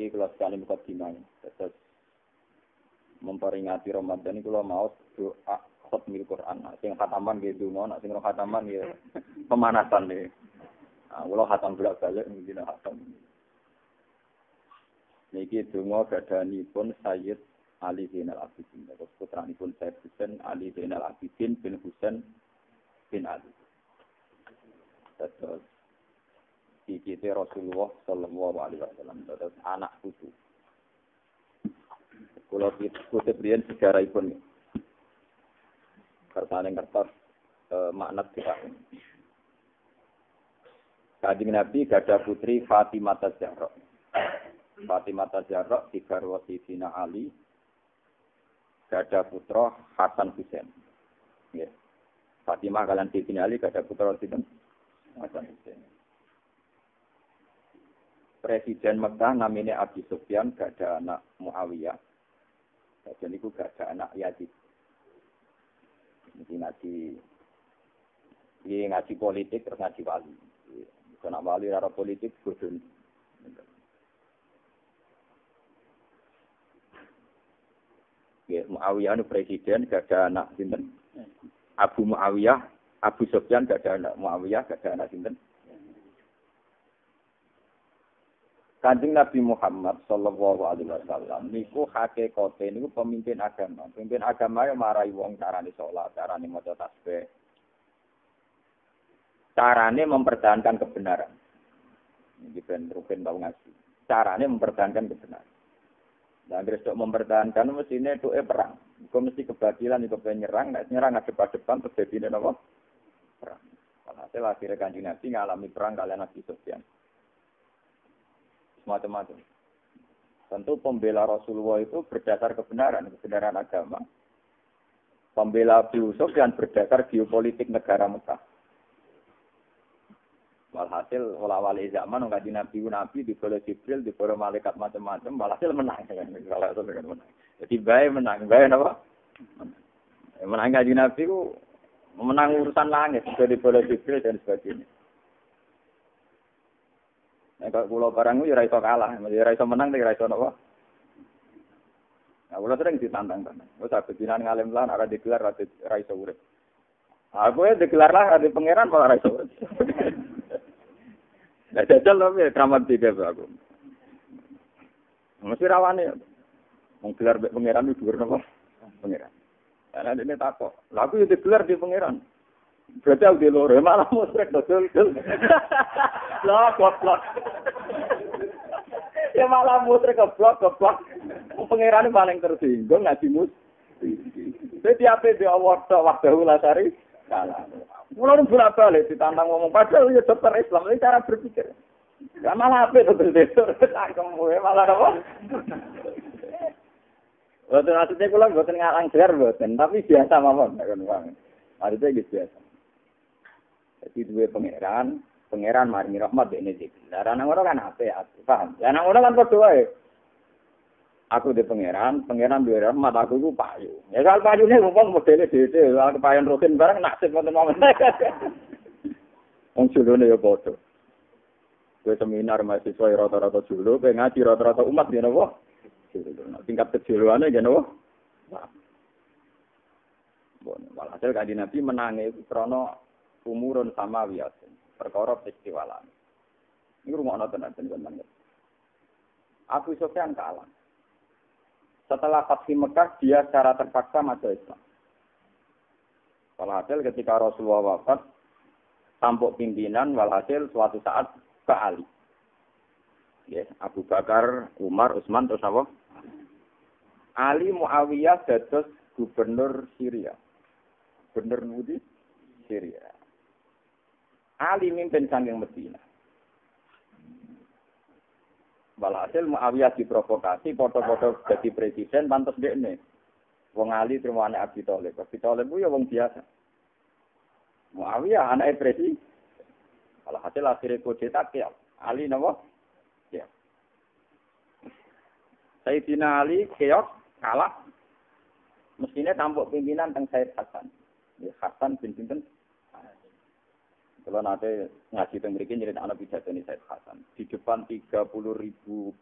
Niki kula sekali mukadimah. Terus memperingati Ramadan iki kula mau doa khatmil Quran. Sing khataman nggih donga, nek sing ora khataman nggih pemanasan nggih. Kula khatam bolak-balik dina khatam. Niki donga gadhanipun Sayyid Ali Zainal Abidin. Terus putranipun Sayyid Husain Ali Zainal Abidin bin Husain bin Ali. Terus cicite Rasulullah sallallahu alaihi wasallam. Terus anak putu. Kula kutip riyen sejarahipun. Kersane kertas makna kita. Kanjeng Nabi gadah putri Fatimah Az-Zahra. Fatimah Az-Zahra digarwa Sayyidina Ali. Gadah putra Hasan Husain. Nggih. Fatimah kaliyan Sayyidina Ali gadah putra sinten? Hasan Husain. Presiden Mekah namanya Abi Sufyan gadah anak Muawiyah. Dan itu gak ada anak Yazid. Ini ngaji politik terus ngaji wali. Kalau wali rara politik bodoh. Ya, Muawiyah itu presiden gak ada anak sinten. Abu Muawiyah, Abu Sufyan gak ada anak Muawiyah, gak ada anak sinten. Kanjeng Nabi Muhammad sallallahu alaihi wasallam niku hakikate niku pemimpin agama. Pemimpin agama yo marai wong carane salat, carane maca tasbih. Carane mempertahankan kebenaran. Iki ben rugen tau ngaji. Carane mempertahankan kebenaran. Lah gresok mempertahankan mestine tuke perang. Iku mesti kebatilan iku penyerang, nek nyerang depan terjadi napa? Perang. Alhasil akhirnya Kanjeng Nabi ngalami perang kalian Nabi Sufyan. Macam-macam. Tentu pembela Rasulullah itu berdasar kebenaran agama. Pembela Abu Sufyan berdasar geopolitik negara Mekah. Walhasil wala-wali zaman ngaji nabi di bola Jibril, di bola malaikat macam-macam, walhasil menang kan. Kalau itu menang. Jadi baik menang, baik apa? Menang ngaji nabi ku menang urusan langit, di bola Jibril dan sebagainya. Nek kula barang yo ora iso kalah, ora iso menang nek ora iso napa. Nah, kula sering ditantang-tantang. Wes saged dinan ngalim lan ora digelar ora iso urip. Aku ya digelar lah di pangeran malah ora iso urip. Lah jajal lho kramat tiga aku. Mesti rawane. Wong gelar mek pangeran iki dhuwur napa? Pangeran. Ana dene takok. Lah aku yo digelar di pangeran. Berarti aku di loro, malah musyrik dodol. Lah, goblok. Ya malah musyrik goblok. Pangerane paling tersinggung ngaji mus. Dadi ape di Allah waktu lasari salah. Mulane bolak-balik ditantang ngomong padahal ya dokter Islam, ini cara berpikir. Ya malah ape dodol. Takemu malah apa? Boten maksudnya kula boten ngalang gelar boten, tapi biasa mawon kan Bang. Artinya gitu biasa. Jadi dua pangeran maringi rahmat ini sih. Lah nang ngono kan apa ya? Paham? Lah nang ngono kan padha wae. Aku di pangeran duwe rahmat, aku iku payu. Ya kalau payune wong modele dhewe, aku payon rutin bareng nasib wonten momen. Wong julune ya padha. Kowe seminar mahasiswa rata-rata julu, kowe ngaji rata-rata umat ya napa? Tingkat kejuluane ya napa? Bon, walhasil kanjeng Nabi menangi krana umurun sama wiyasin, perkara peristiwalan. Ini rumah tenan tenan. Abu Sufyan kalah. Setelah Fathu Mekah, dia secara terpaksa masuk Islam. Walhasil ketika Rasulullah wafat, tampuk pimpinan, walhasil suatu saat ke Ali. Ya, Abu Bakar, Umar, Utsman, terus apa? Ali Muawiyah dados gubernur Syria. Gubernur Nudi Syria. Ali mimpin saking Medina. Walhasil Muawiyah diprovokasi, foto-foto jadi presiden, pantas dekne. Wong Ali terima anak Abi Thalib. Abi Thalib itu ya wong biasa. Muawiyah anak presiden. Walhasil akhirnya kudeta ya. Ali napa? Ya. Sayyidina Ali keok kalah. Mestinya tampuk pimpinan teng Said Hasan. Ya Hasan bin Sinten. Kalau nanti ngaji teng mriki nyeritakno pidato ini Said Hasan di depan 30.000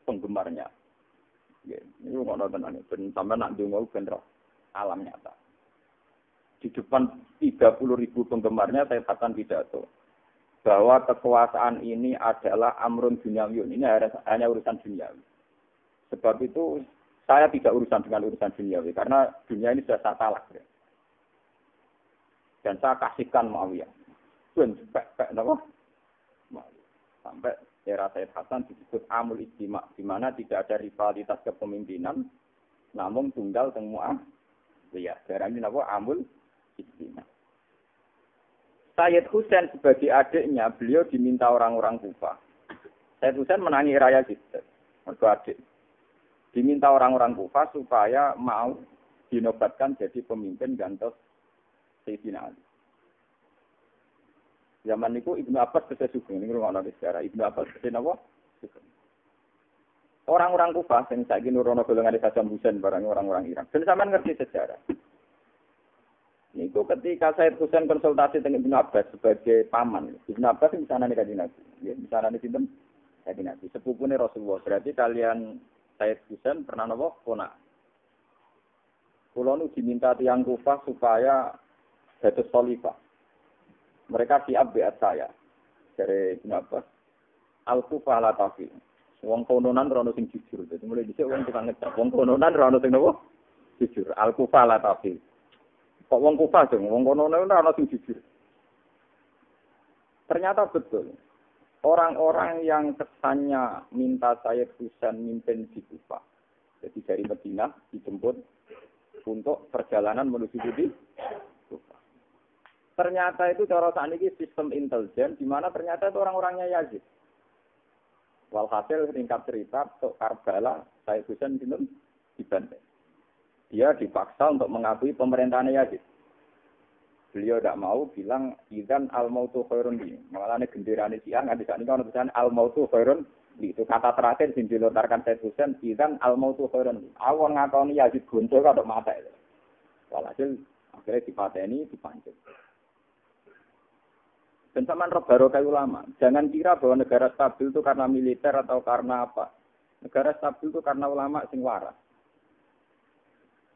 penggemarnya. Nggih, niku ngono tenan. Ben sampean nak ndonga ben roh alam nyata. Di depan 30.000 penggemarnya Said Hasan pidato bahwa kekuasaan ini adalah amrun dunyawiyun. Ini hanya urusan duniawi. Sebab itu saya tidak urusan dengan urusan duniawi karena dunia ini sudah saya talak. Ya. Dan saya kasihkan Muawiyah. Sampai era Said Hasan disebut amul ijtima, di mana tidak ada rivalitas kepemimpinan, namun tunggal semua. Ya, sekarang ini amul ijtima. Sayyid Husain sebagai adiknya, beliau diminta orang-orang Kufah. Sayyid Husain menangi raya Jiddah, mergo adik. Diminta orang-orang Kufah supaya mau dinobatkan jadi pemimpin gantos Sayyidina Ali. Zaman itu Ibnu Abbas bisa sugeng, ini rumah nabi sejarah. Ibnu Abbas bisa apa? Orang-orang Kufah, yang saya ingin nurono golongan di Saddam Hussein, barang orang-orang Irak. Dan sama ngerti sejarah. Itu ketika Sayyid Husain konsultasi dengan Ibnu Abbas sebagai paman. Ibnu Abbas di sana nih kajian Nabi. Ya, di sana nih sinten kajian Nabi. Sepupunya Rasulullah. Berarti kalian Sayyid Husain pernah nopo ponak. Kulo nu diminta tiang Kufah supaya dados khalifah. Mereka siap beat saya. Dari Ibnu Abbas. Al-Kufah la tafi. Wong kononan rono sing jujur. Jadi mulai dhisik wong tukang ngecap. Wong kononan rono sing nopo? Jujur. Al-Kufah la tafi. Kok wong Kufah dong, wong kononan ora ono sing jujur. Ternyata betul. Orang-orang yang kesannya minta Sayyid Husain mimpin di Kufah. Jadi dari Madinah dijemput untuk perjalanan menuju di Kufah. Ternyata itu cara sakniki sistem intelijen di mana ternyata itu orang-orangnya Yazid. Walhasil ringkat cerita untuk Karbala Sayyid Husain dibantai. Dia dipaksa untuk mengakui pemerintahan Yazid. Beliau tidak mau bilang idzan al-mautu khairun li. Malane genderane Syiah nganti sakniki ana tulisan al-mautu khairun li. Itu kata terakhir sing dilontarkan Sayyid Husain idzan al-mautu khairun li. Awon ngakoni Yazid gonco kok mata itu. Walhasil akhirnya dipateni dipancing. Dan sama barokah ulama. Jangan kira bahwa negara stabil itu karena militer atau karena apa. Negara stabil itu karena ulama sing waras.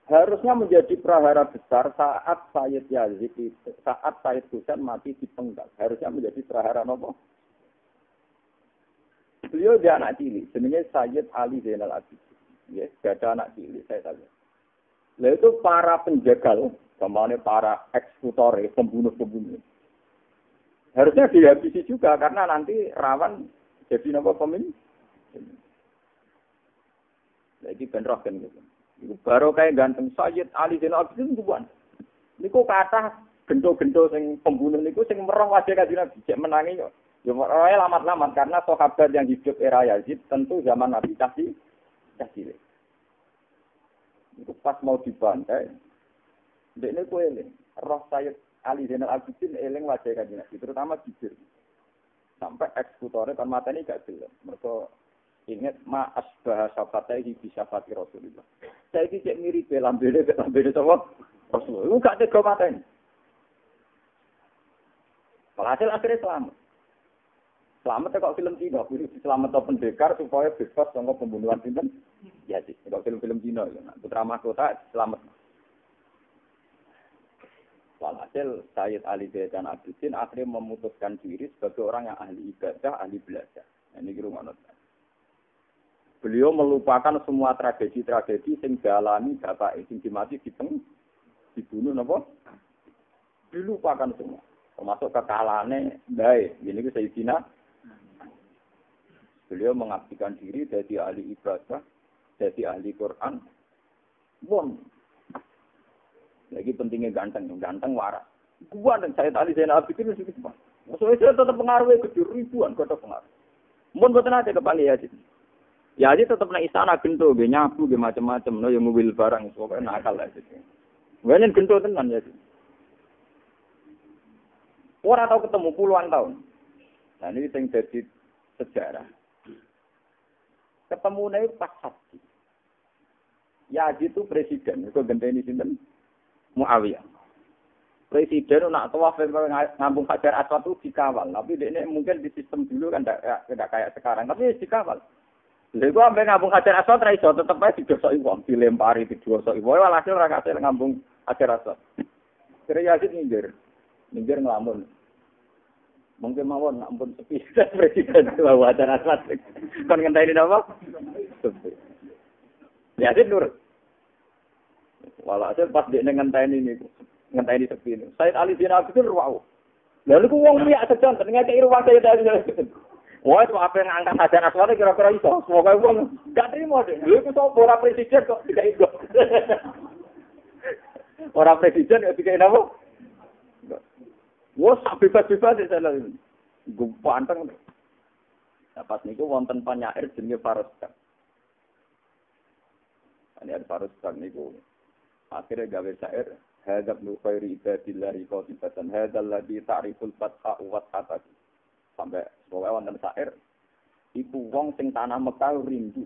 Harusnya menjadi prahara besar saat Sayyid Yazid itu, saat Sayyid Husain mati dipenggal. Harusnya menjadi prahara nopo. Beliau dia anak cilik, jenenge Sayyid Ali Zainal Abidin. Ya, ada anak cilik saya tahu. Lalu itu para penjagal, kemana para eksekutor, pembunuh-pembunuh. Harusnya dihabisi juga karena nanti rawan jadi nopo pemimpin. Lagi benroh kan gitu. Itu baru kayak ganteng Sayyid Ali Zainal Abidin kubuan. Niku kata gendo-gendo sing pembunuh niku sing merong wajah kanjeng Nabi cek menangi yo. Ya ora lamat-lamat karena sahabat yang hidup era Yazid tentu zaman Nabi cilik. Itu pas mau dibantai. Ndekne kowe eling. Roh Sayyid Ali Zainal Abidin eling wajah kanjeng Nabi terutama bibir. Sampai eksekutornya kan matanya gak jelas. Mereka ingat ma asbah syafataihi bi syafati Rasulullah. Saya iki cek mirip lambene sama Rasulullah. Lu gak tega mateni. Hasil akhirnya selamat. Selamat kok film Cina, selamat atau pendekar supaya bebas sama pembunuhan sinten. Ya sih, kalau film-film Cina ya. Putra mahkota selamat. Walhasil Sayyid Ali Zainal Abidin akhirnya memutuskan diri sebagai orang yang ahli ibadah, ahli belajar. Ini rumah nota. Beliau melupakan semua tragedi-tragedi yang dialami bapak yang dimati dibunuh apa? Dilupakan semua. Termasuk kekalahannya baik. Ini itu Sayyidina. Beliau mengabdikan diri dari ahli ibadah, dari ahli Quran. Bon. Lagi pentingnya ganteng waras. Gua dan Sayyid Ali Zainal Abidin itu semua. Maksudnya tetap pengaruhnya gede ribuan kota pengaruh. Mun boten ate kepanggih Yazid. Yazid tetap nang istana gento, nggih nyabu nggih macam-macam, no yang mobil barang pokoke nakal Yazid. Wenen gento tenan Yazid. Ora tau ketemu puluhan tahun. Nah ini sing dadi sejarah. Ketemune pas haji. Yazid itu presiden, itu genteni sinten? Muawiyah. Presiden nak tawaf ngambung Hajar Aswad itu dikawal. Tapi ini mungkin di sistem dulu kan tidak kayak sekarang. Tapi dikawal. Lha iku ambek ngambung Hajar Aswad ra iso tetep ae didosoki wong, dilempari didosoki. Wae walhasil ora kasil ngambung Hajar Aswad. Kira Yazid minggir ngelamun. Mungkin mawon ampun sepi presiden bawa Hajar Aswad. Kon ngenteni napa? Sepi. Yazid nurut. Walhasil pas dia ngenteni niku, ngenteni sepi niku. Said Ali bin Abi Thalib wau. Lalu ku wong liya sejan ternyata ruang Said Ali bin Abi Thalib. Wah, itu apa yang angkat Hajar Aswad kira-kira iso. Semoga wong gak terima deh. Lha iku sok ora presiden kok dikai go. Ora presiden kok dikai napa? Wah, bebas-bebas salah. Gupanteng. Nah, pas niku wonten penyair jenenge Faroskan. Penyair Faroskan niku akhirnya gawe syair hadab nu khairi ibadillahi qatibatan hadzal ladzi ta'riful fatha wa fatha. Sampai bahwa wonten syair iku wong sing tanah Mekah rindu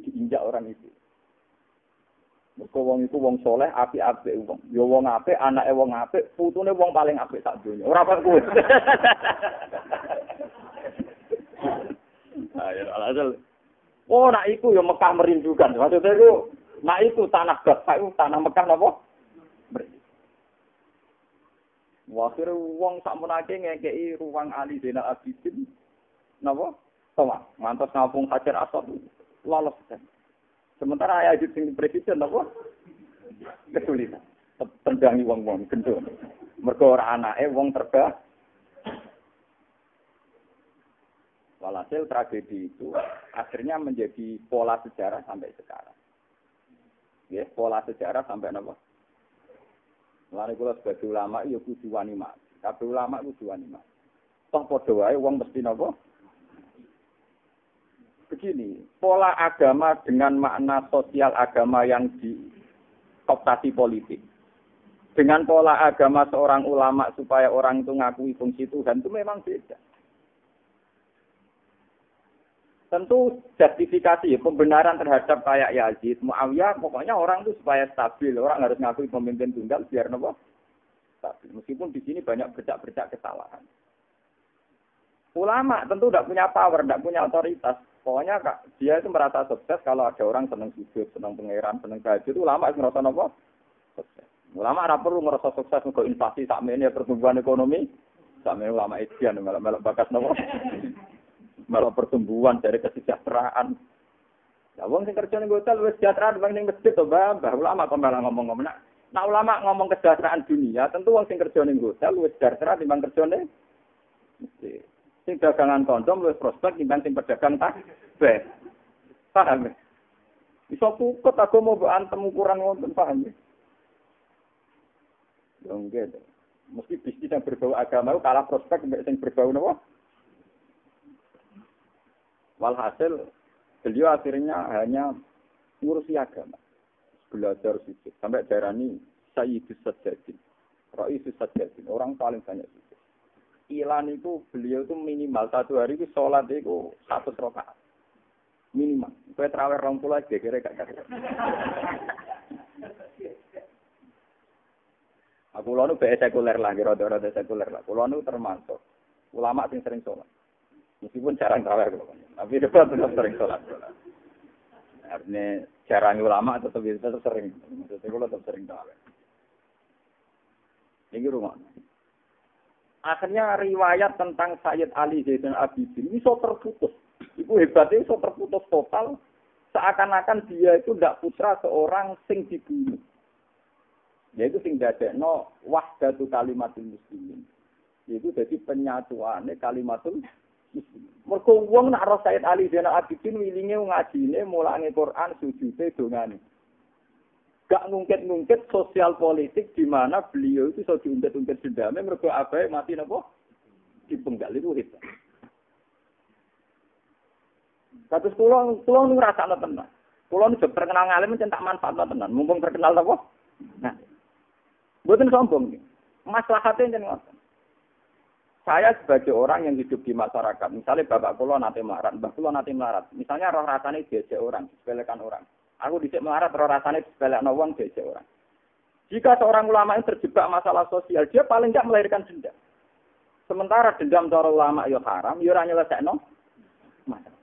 diinjak orang itu. Mergo wong iku wong saleh apik-apik wong. Ya wong apik, anake wong apik, putune wong paling apik sak donya. Ora apa kuwi. Ayo alhasil. Oh, nak iku ya Mekah merindukan. Maksudnya iku nak iku tanah Mekah iku tanah Mekah napa? Wakil wong sakmenake ngekeki ruang Ali Zainal Abidin napa? Sama, mantos ngapung Hajar Aswad lolos. Sementara ayah sing presiden napa? Kesulitan. Tendangi wong-wong gendho. Mergo ora anake wong terbah. Walhasil tragedi itu akhirnya menjadi pola sejarah sampai sekarang. Ya, pola sejarah sampai napa? Lare kula sebagai ulama ya kudu wani mati. Kabeh ulama kudu wani mati. Toh padha wae wong mesti napa? Begini, pola agama dengan makna sosial agama yang dikooptasi politik. Dengan pola agama seorang ulama supaya orang itu ngakui fungsi Tuhan itu memang beda. Tentu justifikasi pembenaran terhadap kayak Yazid, Muawiyah, pokoknya orang itu supaya stabil, orang harus ngakui pemimpin tunggal biar apa? Stabil. Meskipun di sini banyak bercak-bercak kesalahan. Ulama tentu tidak punya power, tidak punya otoritas. Pokoknya dia itu merasa sukses kalau ada orang senang sujud, senang pangeran, senang tahajud. Itu ulama itu merasa apa? Sukses. Ulama tidak perlu merasa sukses untuk inflasi, sakmene pertumbuhan ekonomi, sakmene ulama edian, melok bakas apa? Malah pertumbuhan dari kesejahteraan. Ya wong sing kerja ning hotel wis sejahtera dibanding masjid to, Mbah. Ulama kok malah ngomong-ngomong. Nah, ulama ngomong kesejahteraan dunia, tentu wong sing kerja ning hotel wis sejahtera dibanding kerjane masjid. Sing dagangan kondom wis prospek dibanding sing pedagang tasbih. Paham? Iso pukut aku mau antem ukuran ngoten, paham? Ya nggih. Mesti bisnis yang berbau agama itu kalah prospek mbek sing berbau napa? Walhasil, beliau akhirnya hanya ngurusi agama. Belajar sujud. Sampai darani Sayyidus Sajjadin. Ra'isus Sajjadin. Orang paling banyak sujud. Ilan itu, beliau itu minimal. Satu hari itu sholat itu 100 rakaat. Minimal. Saya terawih 20 aja, kira-kira gak kira. Aku lalu BS sekuler lah, kira-kira sekuler lah. Aku lalu termasuk ulama yang sering sholat. Meskipun jarang terawih, tapi tetap sering sholat. Artinya jarang ulama tetap sering. Maksudnya kalau tetap sering terawih. Ini rumah. Akhirnya riwayat tentang Sayyid Ali Zainal Abidin ini so terputus. Ibu hebatnya so terputus total. Seakan-akan dia itu tidak putra seorang sing dibunuh. Yaitu sing dadekno wahdatu kalimatul muslimin. Yaitu jadi penyatuannya kalimatul mergo wong nak ro Sayyid Ali Zainal Abidin wilinge ngajine mulange Quran sujude dongane. Gak ngungkit-ngungkit sosial politik di mana beliau itu iso diungkit-ungkit dendame mergo abahe mati napa dipenggal itu hebat. Kados kula nu ngrasakno tenan. Kula nu terkenal ngalim centak manfaat tenan. Mumpung terkenal apa? Nah. Mboten sombong. Maslahate jeneng ngoten. Saya sebagai orang yang hidup di masyarakat, misalnya bapak kula nate melarat, mbah kula nate melarat. Misalnya roh rasane diajak orang, disepelekan orang. Aku dhisik melarat roh rasane disepelekno wong diajak orang. Jika seorang ulama yang terjebak masalah sosial, dia paling tidak melahirkan dendam. Sementara dendam cara ulama ya haram, ya ora nyelesekno masalah.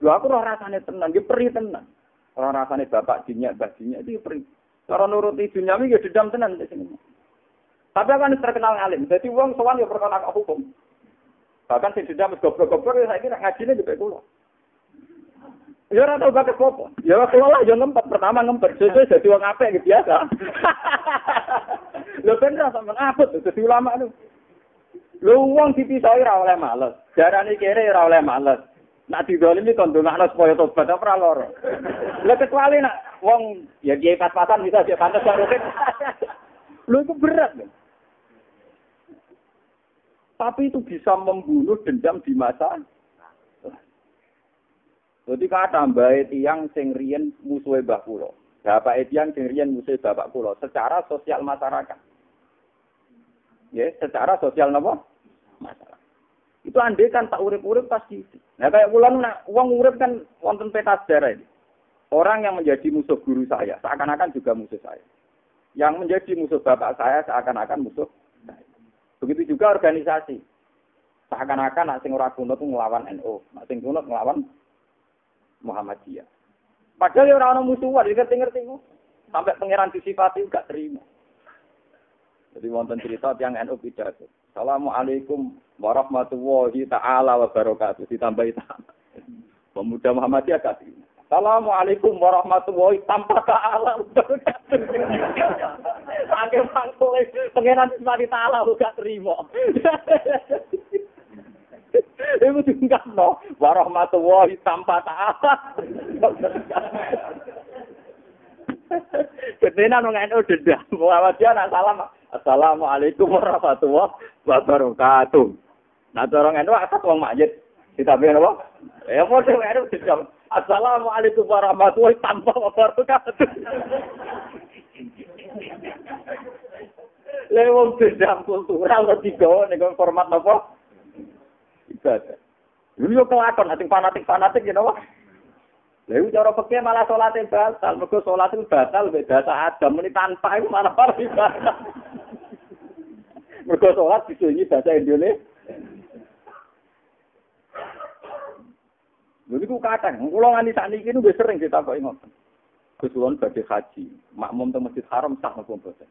Lho aku ora rasane tenan, ya perih tenan. Ora rasane bapak dinyak, mbah dinyak itu perih. Cara nuruti dunyawi ya dendam tenan di sini. Tapi kan terkenal alim. Jadi wong sowan ya perkara hukum. Bahkan sing dendam wis goblok-goblok ya saiki ngajine di kula. Ya ora tau bakat apa. Ya kula lah yo ngempet pertama ngempet sesuk dadi wong apik gitu biasa. Lho ben ra sampean apik dadi ulama niku. Lho wong dipisahi ora oleh males. Darane kere ora oleh males. Nak didolimi kon ndongakno supaya tobat ora lara. Lha kecuali nak wong ya kiai pas-pasan bisa dia pantes karo rutin. Lho itu berat. Tapi itu bisa membunuh dendam di masa. Jadi kata mbak tiang sing riyen musuhe mbah kula. Bapak tiang sing riyen musuhe bapak kula secara sosial masyarakat. Ya, secara sosial napa? Masyarakat. Itu andai kan tak urip-urip pasti. Nah kayak kula nak wong urip kan wonten peta sejarah ini. Orang yang menjadi musuh guru saya seakan-akan juga musuh saya. Yang menjadi musuh bapak saya seakan-akan musuh saya. Begitu juga organisasi. Seakan-akan nak sing ora kunut nglawan NU, nak sing kunut nglawan Muhammadiyah. Padahal ya ora ana musuhan, ngerti-ngerti ku. Sampai pangeran disifati gak terima. Jadi wonten cerita tiyang NU pidato. Assalamualaikum warahmatullahi taala wabarakatuh. Ditambahi taala. Pemuda Muhammadiyah gak terima. Assalamualaikum warahmatullahi tanpa taala wabarakatuh. Angger mangkule pangeran disifati taala gak terima. Ibu tinggal no, warahmatullahi tanpa ta'ala. Ketika nongeng dendam, Muhammadiyah nak salam, assalamualaikum warahmatullahi wabarakatuh. Nah orang itu asal wong masjid, kita bilang apa? Ya mau itu dendam. Assalamualaikum warahmatullahi tanpa wabarakatuh. Lewong dendam kultural ketiga nego format apa? Ibadah. Dulu yo kelakon ati fanatik you know. Lha cara fikih malah salate batal, mergo salat itu batal beda saat Adam muni tanpa iku malah ibadah. Mergo salat disunyi bahasa Indonesia. Lha niku kadang kula nganti sakniki niku wis sering ditakoki ngoten. Gus Lon badhe haji, makmum teng Masjid Haram sah napa mboten?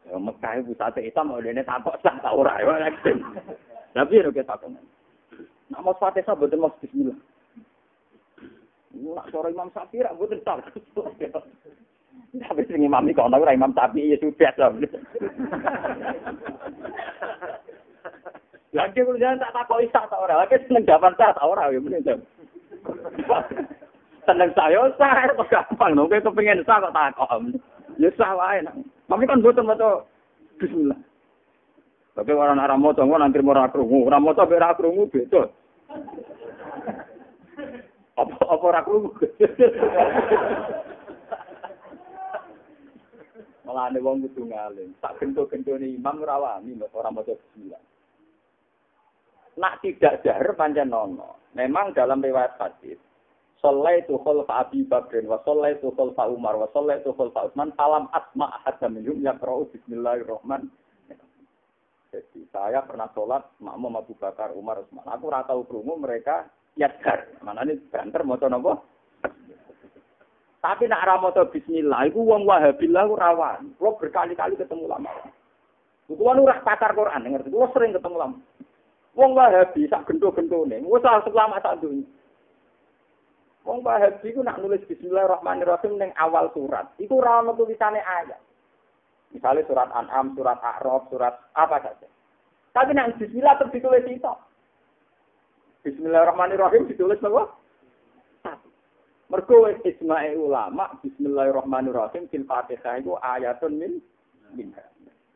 Ya Mekah pusate Islam olehne takok sah ta ora ya. Tapi nek takon. Nak mau Fatihah mboten mau bismillah. Nak cara Imam Syafi'i ra mboten tak. Tapi sing imam iki kono ora Imam Syafi'i ya sudah to. Lagi kulo jangan tak takoki sak ta ora. Lagi seneng jawaban sak ta ora ya menen. Seneng saya sah kok gampang lho. Kowe kepengin sah kok takok. Ya sah wae nak. Mami kan mboten maca bismillah. Tapi orang arah moto, nanti mau rakrungu, orang moto be rakrungu betul. Apa rakrungu? Malah ada wong kudu ngalim. Tak gento-gentone imam rawani orang moto bismillah. Nak tidak jahar pancen nono. Memang dalam riwayat hadis, shallaitu khalfa Abi Bakrin wa shallaitu khalfa Umar wa shallaitu khalfa Utsman falam asma' ahadam minhum yaqra'u bismillahirrahmanirrahim. Jadi saya pernah sholat makmum Abu Bakar, Umar, Utsman. Aku ora tau krungu mereka yadhar. Manane banter maca napa? Tapi nek ora maca bismillah iku wong Wahabillah rawan. Kulo berkali-kali ketemu lama. Kulo ora pakar Quran, ngerti. Kulo sering ketemu lama. Wong Wahabi sak gento-gentone, wis ulama sak dunya. Wong Wahabi ku nak nulis bismillahirrahmanirrahim ning awal surat. Iku ora ono tulisane ayat. Misalnya surat An'am, surat A'raf, surat apa saja. Tapi nak bismillah terus ditulis itu. Bismillahirrahmanirrahim ditulis apa? Mergo wis ijma'i ulama bismillahirrahmanirrahim fil Fatihah itu ayatun minha.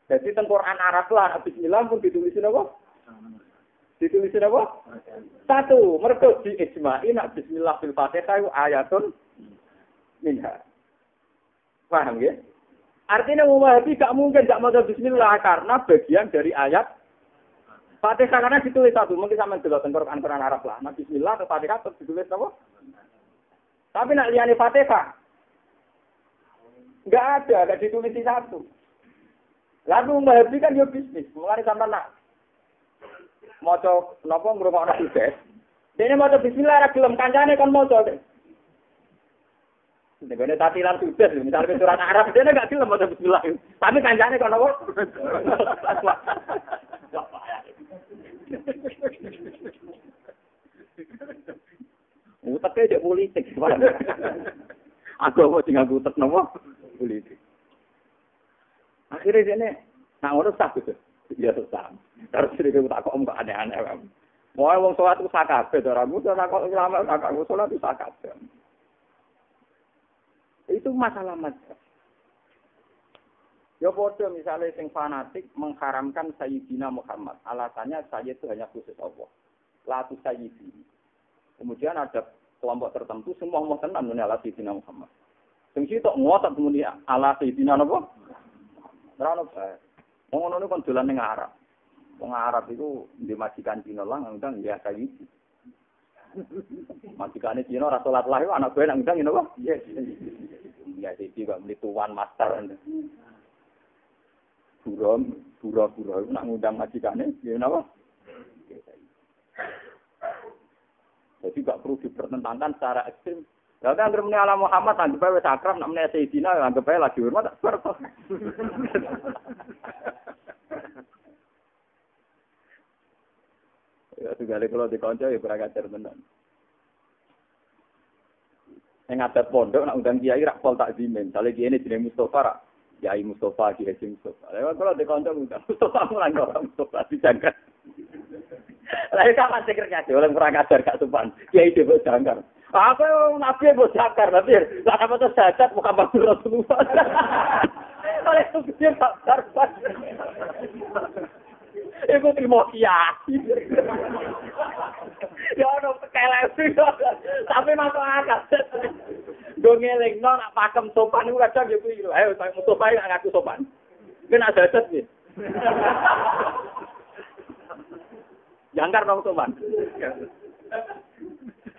Jadi teng Quran Arab lah bismillah pun ditulisin apa? Ditulisin apa? Satu, mergo di ijma'i nak bismillah fil Fatihah itu ayatun minha. Paham ya? Artinya Wahabi gak mungkin gak mau bismillah karena bagian dari ayat Fatihah karena ditulis satu. Mungkin sama delok teng Quran Arab lah. Nah bismillah atau Fatihah terus ditulis apa? Tapi nak liyane Fatihah. Enggak ada, enggak ditulis di satu. Lalu Mbah Habib kan yo bisnis, mulai sampai nak maca napa ngrungokno sukses. Dene maca bismillah ra gelem kancane kon maca. Nek tatilan sukses, misalnya surat Arab dene enggak gelem maca bismillah. Tapi kancane kon apa? Uteknya dia politik. Aku mau tinggal utek nama politik. Akhirnya dia nih, nah orang sah gitu. Iya sah. Terus dia tak kok enggak aneh-aneh. Mau orang sholat itu sah kabeh. Orang itu kok lama tak sholat itu sah kabeh. Itu masalah mazhab. Ya bodoh misalnya sing fanatik mengharamkan Sayyidina Muhammad. Alasannya saya itu hanya khusus Allah. Latu Sayyidina. Kemudian ada kelompok tertentu semua mau tenan ala Sayyidina Muhammad. Sing sitok ngotot kemudian ala Sayyidina napa? Ora ono bae. Wong ngono niku kon dolan ning Arab. Wong Arab iku ndek majikan Cina lah ngundang ya Sayyid. Majikane Cina ora salat lah anak gue nang ngundang napa? Yes. Ya iki kok muni tuan master. Pura-pura nak ngundang majikane ya napa? Jadi gak perlu dipertentangkan secara ekstrim. Lalu kan termini ala Muhammad, anggap aja wis akrab, nak menanya Sayyidina, anggap aja lagi hormat, tak berapa. Ya, juga kalau dikonco, ya kurang ajar benar. Yang ada pondok, nak undang kiai, rakpol tak zimin. Misalnya kiai ini jenis Mustafa, kiai Mustafa, kiai Mustafa. Lalu kalau dikonco, undang Mustafa, mulai orang Mustafa, dijangkat. Lalu kapan sih kerja oleh kurang ajar gak sopan. Kiai dhewe jangkar. Aku nabi mbok jangkar nabi. Lah apa to sadat Muhammad Rasulullah. Oleh itu dia jangkar. Iku trimo kiai. Ya ono kelesi. Tapi masuk akal. Dongelingno nak pakem sopan iku kadang yo kuwi. Ayo Mustofa ngaku sopan. Kena sadat iki. Jangkar dong sopan.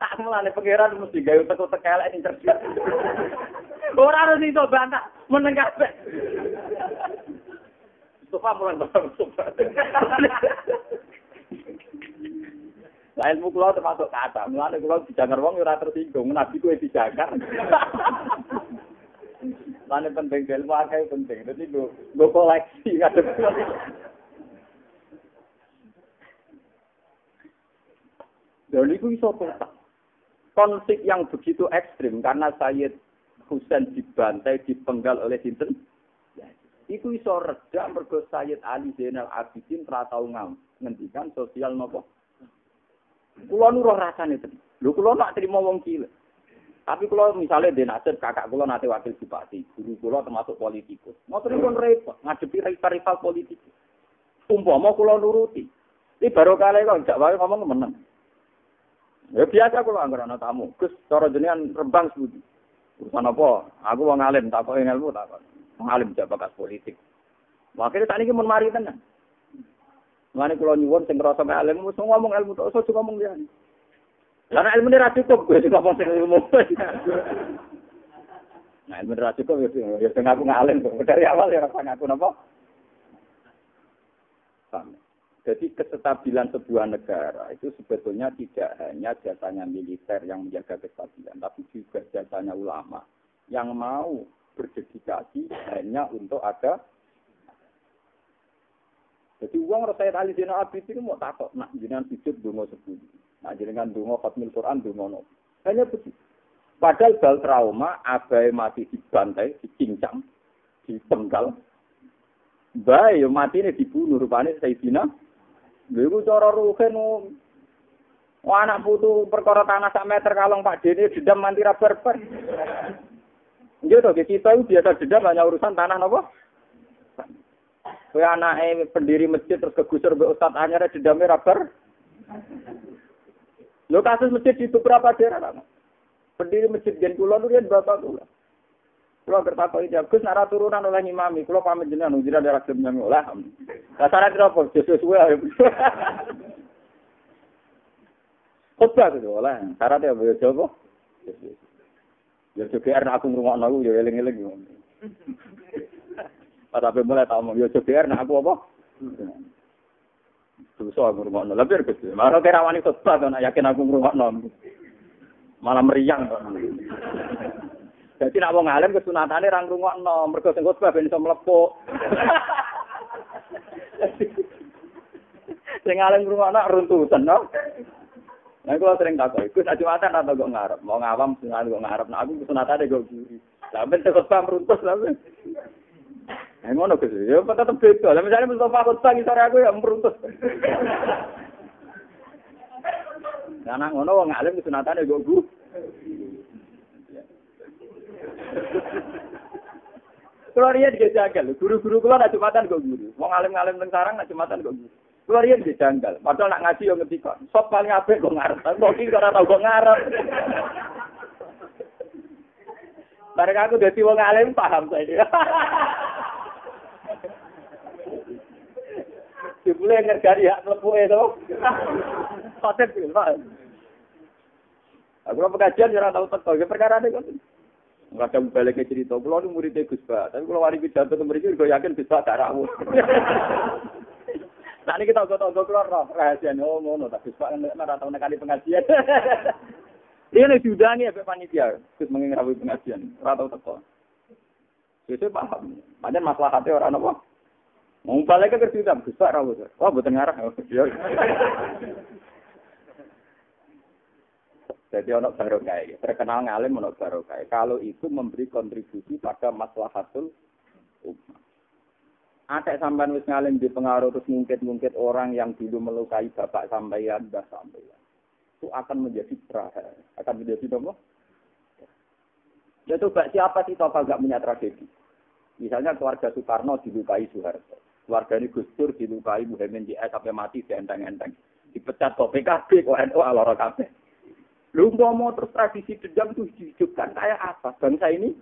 Tak mulane pangeran mesti gawe utek-utek elek ning cerdas. Ora harus iso bantah meneng kabeh. Sofa mulan bareng sofa. Lah ilmu kula termasuk kata, mulane kula dijangkar wong ora tersinggung, nabi kuwi dijangkar. Mulane penting ilmu akeh penting. Dadi go koleksi ngadep. Dan itu iso total. Konflik yang begitu ekstrim karena Sayyid Husain dibantai, dipenggal oleh sinten. Itu iso reda mergo Sayyid Ali Zainal Abidin ra tau ngendikan sosial napa. Kula nu roh rasane ten. Lho kula nak trimo wong cilik. Tapi kula misale den nasib kakak kula nate wakil bupati, guru kula termasuk politikus. Ngoten pun repot ngadepi rival politik. Umpama kula nuruti. Iki baru kali kok gak wae ngomong meneng. Ya biasa kalau anggar anak tamu. Gus, cara jenengan Rembang sebudi. Urusan apa? Aku wong alim, tak kok ilmu tak kok. Wong alim jak bakat politik. Makanya tak niki mun mari tenan. Mane kula nyuwun sing ngrasa mek alim mesti ngomong ilmu tok iso ngomong liyane. Lah nek ilmune ra cukup, wis ngomong sing ilmu. Nah, ilmu ra cukup ya sing aku ngalim kok. Dari awal ya ora ngaku napa? Sampai. Jadi kestabilan sebuah negara itu sebetulnya tidak hanya jasanya militer yang menjaga kestabilan, tapi juga jasanya ulama yang mau berdedikasi hanya untuk ada. Jadi uang Rasulullah Ali Zainal Abidin itu mau takut, nak jenengan sujud donga sebudi, nak jenengan donga khatmil Quran donga. Hanya begitu. Padahal bal trauma abai mati dibantai, dicincang, dipenggal. Bae yo mati ini dibunuh rupane Sayyidina. Lha cara ruhen anak putu perkara tanah sak meter kalong Pak Dene dendam manti ra berber. Nggih to kita itu biasa dendam hanya urusan tanah napa? Kowe anake pendiri masjid terus kegusur mbek ustaz anyar dendame ra ber. Lho kasus masjid di beberapa daerah kan. Pendiri masjid gen kula nurin bapak kula. Kula bertakoni Gus nek turunan oleh ngimami, kula pamit jenengan ngira daerah gelem nyami oleh. Lah syarat apa? Sesuai ae. Khotbah itu oleh. Syarat ya boyo jowo. Ya juga aku ngrungokno aku ya eling-eling. Pas sampe mulai tak omong, yo CBR nak aku apa? Dosa aku ngrungokno. Lah biar Gus. Malah kira wani khotbah to nak yakin aku ngrungokno. Malah meriang kok. Dadi nak wong alim kesunatane ra ngrungokno, mergo sing khotbah ben iso mlepuk. Sing alim ngrungokno runtutan, no. Nah, kalau sering takut, Gus Jumatan atau kok ngarep, mau ngawam, kok ngarep, nah aku kesunatan deh kok guri. Sampai khotbah meruntus lah. Nah, ngono Gus, ya tetep beda. Lah misalnya Mustafa khotbah iki sore aku ya meruntus. Nah, ngono wong alim kesunatane kok guru. Kalau dia dijanggal, guru-guru kula nak Jumatan kok guru. Wong alim-alim teng sarang nak Jumatan kok guru. Kula riyen dijanggal. Padahal nak ngaji yo ngerti kok. Sop paling apik kok ngarep. Kok iki ora tau kok ngarep. Bareng aku dadi wong alim paham saiki. Dibule ngergari hak mlepuke to. Konsep iki, Pak. Aku pengajian ora tau teko. Perkara iki kok. Kadang balik ke cerita, kula nu murid Gus Ba. Tapi kula wari pidato teng mriki kok yakin Gus Ba gak rawuh. Nah ini kita togok keluar rahasianya, oh ngono, tak bisa kan ora tau nekani pengajian. Dia nek diundangi ya panitia, terus mengenai pengajian, ora tau teko. Wis paham. Padahal maslahate ora napa. Mau balik ke kerja bisa ra wis. Oh mboten ngarah. Jadi ono barokah, terkenal ngalim ono barokah. Kalau itu memberi kontribusi pada maslahatul ummah. Ada sampean wis ngalim di pengaruh terus mungkin orang yang dulu melukai bapak sampeyan, mbah sampeyan. Itu akan menjadi praha, akan menjadi apa? Ya coba siapa sih tokoh enggak punya tragedi? Misalnya keluarga Soekarno dilukai Soeharto. Keluarga ini Gus Dur dilukai Muhammad DS sampai mati dienteng-enteng. Dipecat kok PKB kok NU aloro kabeh. Lu mau terus tradisi dendam itu dihidupkan kayak apa? Bangsa ini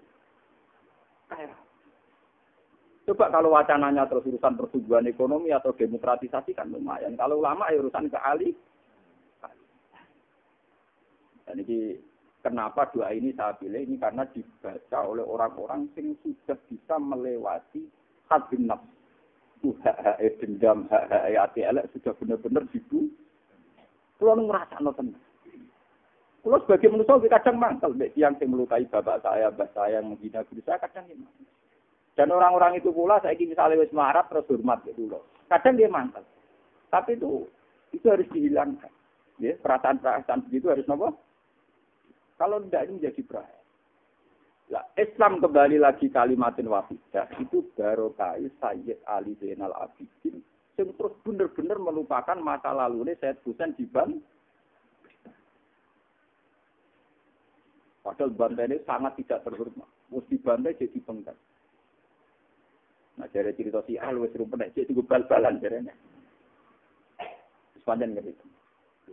kayak coba kalau wacananya terus urusan pertumbuhan ekonomi atau demokratisasi kan lumayan. Kalau ulama ya urusan keali. Dan ini kenapa doa ini saya pilih ini karena dibaca oleh orang-orang yang sudah bisa melewati hadin nafs. Hak dendam, hak hati elek sudah benar-benar dibu. Kalau ngerasa nonton. Kalau sebagai manusia kadang mangkel, yang melukai bapak saya, mbah saya, yang menghina guru saya kadang gimana. Dan orang-orang itu pula saya ingin misalnya wis marah terus hormat gitu loh. Kadang dia mantel. Tapi itu harus dihilangkan. Ya, perasaan-perasaan begitu harus apa? Kalau tidak ini menjadi bahaya. Nah, Islam kembali lagi kalimatin wahidah itu barokah Sayyid Ali Zainal Abidin yang terus benar-benar melupakan masa lalu ini Sayyid Husain diban. Padahal bantai ini sangat tidak terhormat. Mesti bantai jadi penggal. Nah, jadi cerita si Al wis rumpun nek cukup bal-balan jarene. Sepanjang gitu.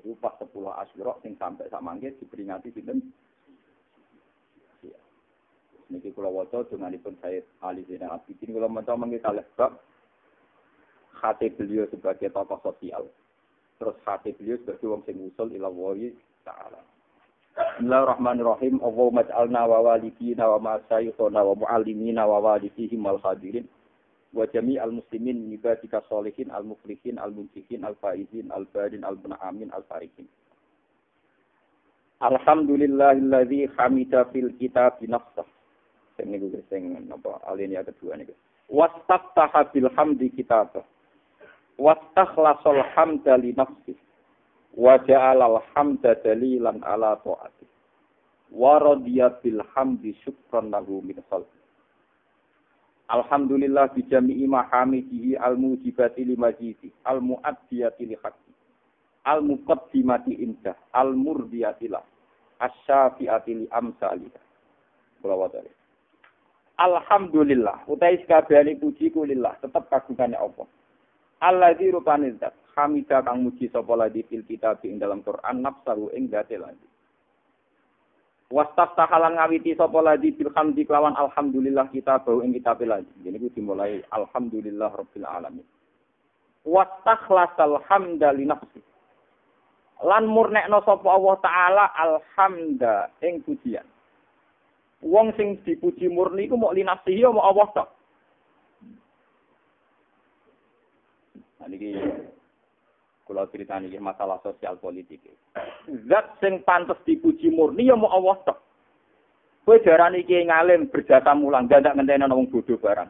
Itu pas 10 Asyura sing sampai sak mangke diperingati sinten? Iya. Niki kula waca donganipun Sayyid Ali Zainal Abidin kula maca mangke kalih bab hati beliau sebagai tokoh sosial. Terus hati beliau sebagai wong sing usul ila Allah Ta'ala. Bismillahirrahmanirrahim. Allahumma ij'alna wa walidina wa ma sayyidina wa muallimina wa walidihim wal hadirin. Wa jami'al muslimin min ibadika sholihin al-muflihin al-munfiqin al-faizin al-barin al-mun'amin al-farihin. Alhamdulillahilladzi hamida fil kitabi nafsah. Sing niku sing napa alinea kedua niku. Wastaftaha bil hamdi kitabah. Wastakhlasul hamda li nafsihi. Wa ja'alal hamda dalilan ala ta'ati. Wa radiya bil hamdi syukran lahu min khalqi. Alhamdulillah bi jami'i mahamidihi al-mujibati li majidi al-mu'addiyati li haqqi al-muqaddimati indah al-murdiyati lah asy-syafi'ati li amsalih. Kula wadari. Alhamdulillah utai sakabehane puji kulillah tetep kagungane Allah. Allazi rupane zat hamida kang muji sapa ladi fil kitab ing dalam Quran nafsahu ing zate ladi. Wastaftahalan ngawiti sapa ladi bil hamdi kelawan alhamdulillah kita bau ing kitab ladi. Jadi ku dimulai alhamdulillah rabbil alamin. Wastakhlasal hamda li nafsi. Lan murnekno sapa Allah taala alhamda ing pujian. Wong sing dipuji murni iku mok linafsihi ya mok Allah tok. Niki kula critani iki masalah sosial politik. Zat sing pantes dipuji murni ya mok Allah tok. Kowe diarani kiai ngalim berjasa mulang, dadak ngenteni ana wong bodho barang.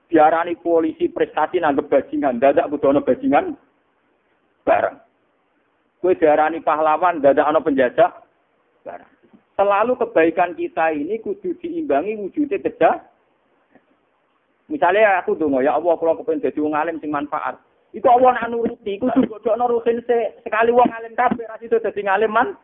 Diarani polisi prestasi nanggep bajingan, dadak kudu ana bajingan barang. Kowe diarani pahlawan, dadak ana penjajah barang. Selalu kebaikan kita ini kudu diimbangi wujudnya kedah. Misalnya aku donga, ya Allah kalau kepengen dadi wong alim sing manfaat. Iku Allah nak nuruti, kudu godhokno rutin sekali wong alim kabeh ra sido dadi ngalim man.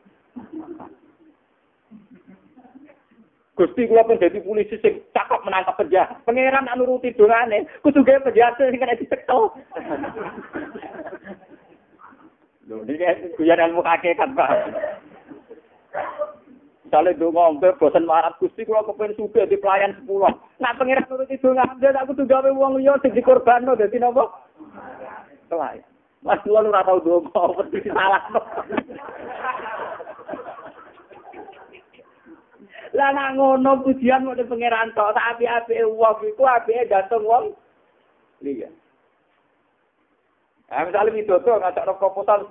Gusti kula pun dadi polisi sing cakap menangkap penjahat. Pangeran nak nuruti dongane, kudu gawe penjahat sing kena dicekel. Lho iki kuyan ilmu hakikat, Pak. Misalnya donga ombe bosen marat Gusti kula kepen sugih di pelayan 10. Nak pangeran nuruti dongane aku kudu gawe wong liya sing dikorbanno dadi napa? Pelayan. Mas kula ora tau donga mesti salah. Lah nak ngono pujian kok pangeran tok, tak apik-apike wong iku apike gantung wong liya. Misalnya widodo ngajak proposal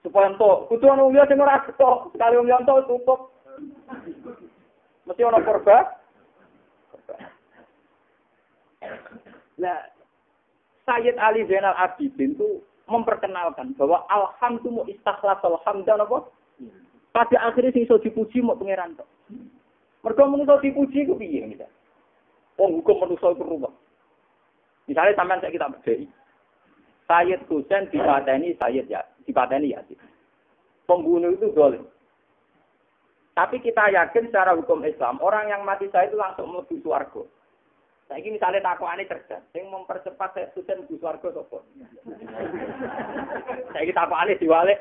supaya entuk, kudu ana wong liya sing ora tok, sekali wong liya entuk cukup. Mesti ana korban. Nah, Sayyid Ali Zainal Abidin itu memperkenalkan bahwa alhamdulillah istakhlasul hamdan apa? Pada akhirnya sing iso dipuji mau pangeran tok. Mergo menungso dipuji ku piye gitu. Wong hukum menungso iku rubah. Misalnya sampean saya kita berdiri. Sayyid Husain dipateni Sayyid ya, dipateni ya. Pembunuh itu zalim. Tapi kita yakin secara hukum Islam, orang yang mati syahid itu langsung mlebu swarga. Saiki misalnya takokane cerdas, sing mempercepat Sayyid Husain mlebu swarga sapa? Saiki takokane diwalik.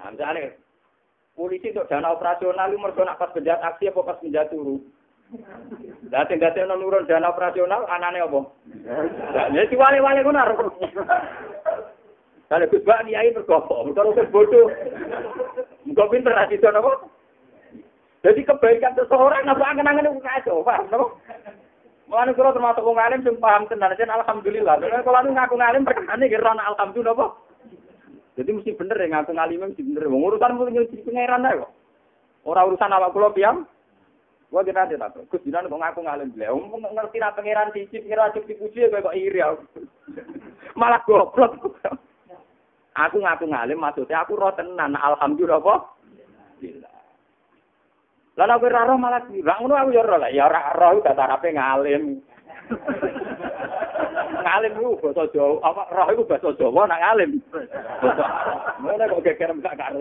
Misalnya, polisi untuk dana operasional itu mergo nak pas penjahat aksi apa pas penjahat turu. Lah sing dadekno nurun dana operasional anane apa? Ya diwale-wale ngono arep. Kalau Gus Bak niai mergo mergo bodoh. Mergo pinter ra sido napa? Jadi kebaikan seseorang apa angen-angen ku kacau, paham napa? Mulane kula termasuk wong alim sing paham tenan, alhamdulillah. Kalau ngaku ngalim perkane kira ana alhamdulillah apa? Jadi mesti bener ya ngaku ngalim mesti bener. Wong urusan mesti pangeran ae kok. Ora urusan awak kula piyam. Gua kira ada tak. Gus Dinan kok ngaku ngalim beliau. Wong ngerti ra pangeran siji kira cukup dipuji kok iri aku. Malah goblok. Aku ngaku ngalim maksudnya aku roh tenan alhamdulillah apa? Alhamdulillah. Lah nek ora roh malah kira ngono aku ya roh lah. Ya ora roh gak arepe ngalim. Ngalim ku basa Jawa, apa roh iku basa Jawa nak ngalim. Ngono kok geger gak karo.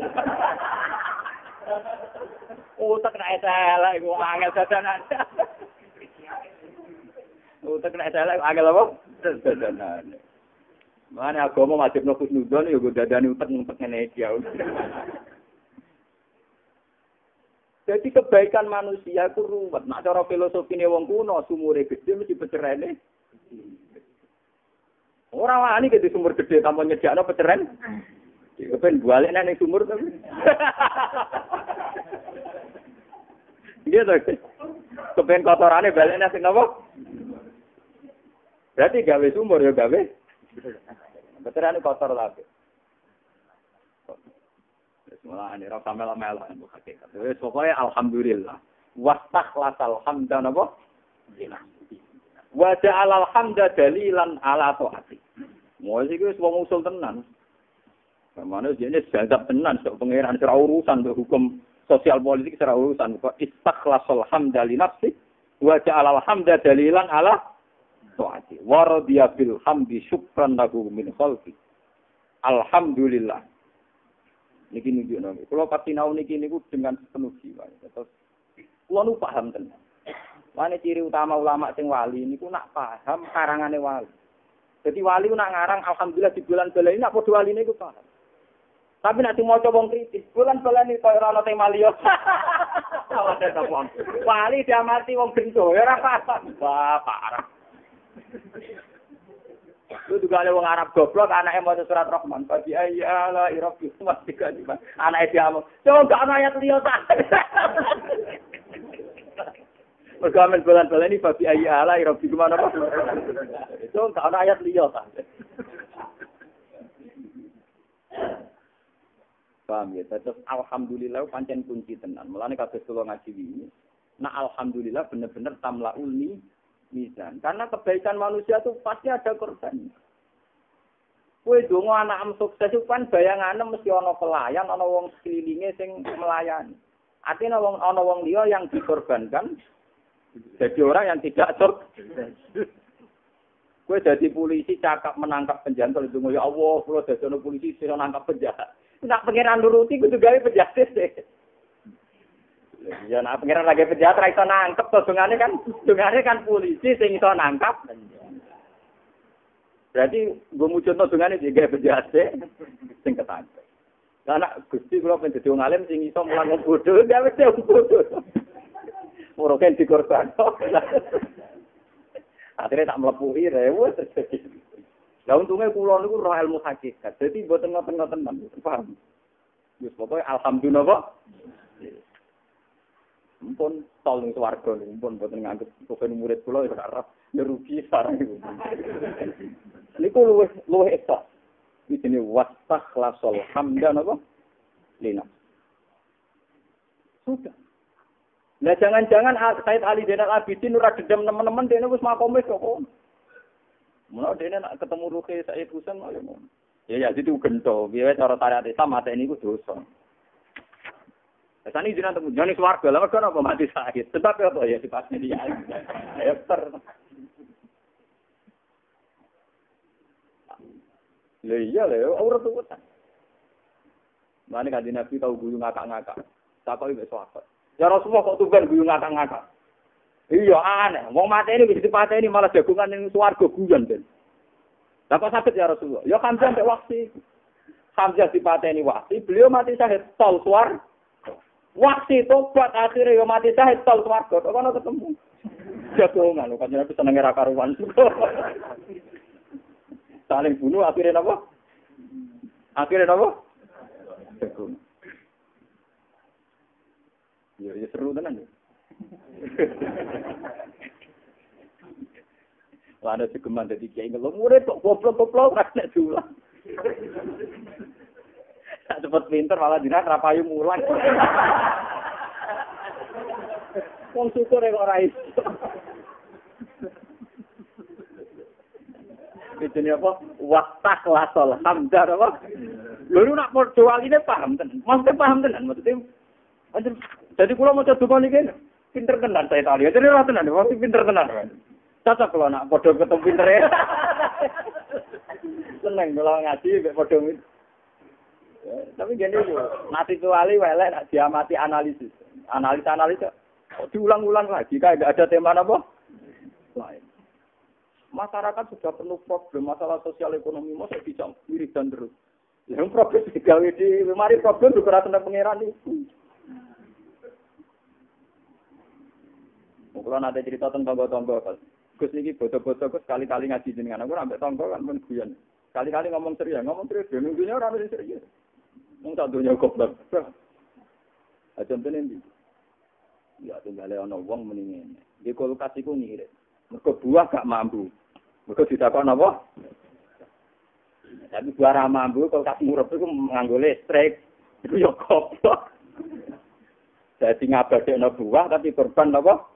Utek nek salah iku angel dadanan. Utek nek salah angel apa? Dadanan. Mana agama wajibno husnudon ya go dadani utek-utek ngene iki ya. Jadi kebaikan manusia itu ruwet. Nak cara filosofine wong kuno sumure gede mesti pecerene. Ora wani ke sumur gede tanpa nyediakno peceren. Kepen balik ning sumur to. Iya to. Kepen kotorane balik nang sing napa? Berarti gawe sumur ya gawe. Peceren kotor lagi. Malah ini rasa mela-mela itu hakikat. Wes pokoknya alhamdulillah. Wastaklasal hamdan apa? Wa ja'alal hamda dalilan ala taati. Mau sih wis wong usul tenan. Mana jene jadab tenan sok pangeran ora urusan hukum sosial politik ora urusan kok istaklasal hamda li nafsi wa ja'alal hamda dalilan ala taati. Wa radiya bil hamdi syukran lahu min khalqi. Alhamdulillah. Niki nunjukno. Kalau pasti nau niki niku dengan penuh jiwa. Terus kulo nu paham tenan. Mane ciri utama ulama sing wali niku nak paham karangane wali. Jadi wali nak ngarang alhamdulillah di bulan-bulan ini nak padha waline iku paham. Tapi nak maca wong kritis, bulan-bulan iki koyo ora ana tema liya. Wali diamati wong bento ora paham. Wah, parah. Lu juga ada wong Arab goblok anake maca surat Rahman. Fa bi ayyi ala rabbikum tukadziban. Anake diamuk. Coba gak ana ayat liya ta. Mergo amen bulan-bulan ini fa bi ayyi ala rabbikum apa? Itu gak ana ayat liya ta. Paham ya? Terus alhamdulillah pancen kunci tenan. Mulane kabeh kula ngaji wingi. Nah alhamdulillah bener-bener tamlaul mizan. Karena kebaikan manusia itu pasti ada korban. Kowe donga anak sukses itu kan bayangane mesti ana pelayan, ana wong sekelilinge sing melayani. Artinya ana wong liya yang dikorbankan jadi orang yang tidak sukses. Kowe dadi polisi cakap menangkap penjahat itu ya Allah, kula dadi polisi sing nangkap penjahat. Nak pengiran nuruti kudu gawe penjahat sih. Ya nak pengiran lagi penjahat ra iso nangkep to dungane kan polisi sing iso nangkap. Berarti nggo mujudno dungane gawe penjahat sing ketangkep. Lah nak Gusti kula pengen dadi wong alim sing iso mulang wong bodho, gawe wong bodho. Moroken dikorban. Akhirnya tak mlepuhi rewu terjadi. Lah untungnya kula niku roh ilmu hakikat. Dadi mboten ngoten-ngoten men. Paham? Wis pokoke alhamdulillah kok. Mumpun tol ning swarga niku mumpun mboten nganggep pokoke murid kula ya ora rugi sareng niku. Niku luwih esok. Iki jenenge wastakhlasul hamdan apa? Lina. Sudah. Nah jangan-jangan Said Ali Zainal Abidin ora dendam teman-teman dene wis makome kok. Mulane dene nak ketemu Ruki Said Husain ayo ngono. Ya itu gento, biaya cara syariat Islam mate niku dosa. Sani jenengan temu jane swarga, lha kok apa mati syahid. Sebab apa ya sifatnya dia. Ya ter. Lha iya lho, ora tuwutan. Mane kan Nabi tau guyu ngakak-ngakak. Takoki wis sahabat. Ya Rasulullah kok tumben guyu ngakak-ngakak. Iya aneh, wong mateni wis dipateni malah jagongan ning swarga guyon den. Lah kok sakit ya Rasulullah? Ya Hamzah mbek Wahsi. Hamzah dipateni Wahsi, beliau mati syahid tol swarga. Wahsi tobat akhirnya ya mati syahid tol swarga. Kok ono ketemu. Jagongan lho kan jenenge senenge ra karuan. Saling bunuh akhirnya napa? Akhirnya napa? Jagongan. Ya seru tenan ya. Lah ada segeman dadi kiai ngelong murid kok goblok-goblok ra nek diulang. Tak cepet pinter malah dina ra payu mulang. Wong syukur kok ora iso. Iki apa? Wastak lasol hamdar apa? Lho nak padha waline paham tenan. Maksudnya paham tenan maksudnya. Jadi kula maca donga niki pinter tenan saya tali. Jadi ora tenan, wong pinter tenan. Cocok kalau nak podo ketemu pinter ya. Seneng kalau ngaji mek podo. Tapi gini nanti tuali welek nak diamati analisis. Analisa diulang-ulang lagi kayak enggak ada tema apa lain. Masyarakat sudah penuh problem masalah sosial ekonomi masa bisa wiridan terus. Yang problem digawe di mari problem juga tentang pangeran itu. Kalau nanti cerita tentang tonggo-tonggo, Gus niki bodoh-bodoh Gus kali-kali ngaji jenengan aku sampai tonggo kan pun guyon. Kali-kali ngomong serius, minggunya orang itu serius. Wong tak dunya goblok. Contohnya ndi? Ya tunggale ana wong muni ngene. Di kulkas iku ngirit. Mergo buah gak mampu. Mergo ditakon apa? Tapi buah ra mampu kulkas murep iku nganggo listrik. Iku ya goblok. Dadi ngabadekno buah tapi korban apa?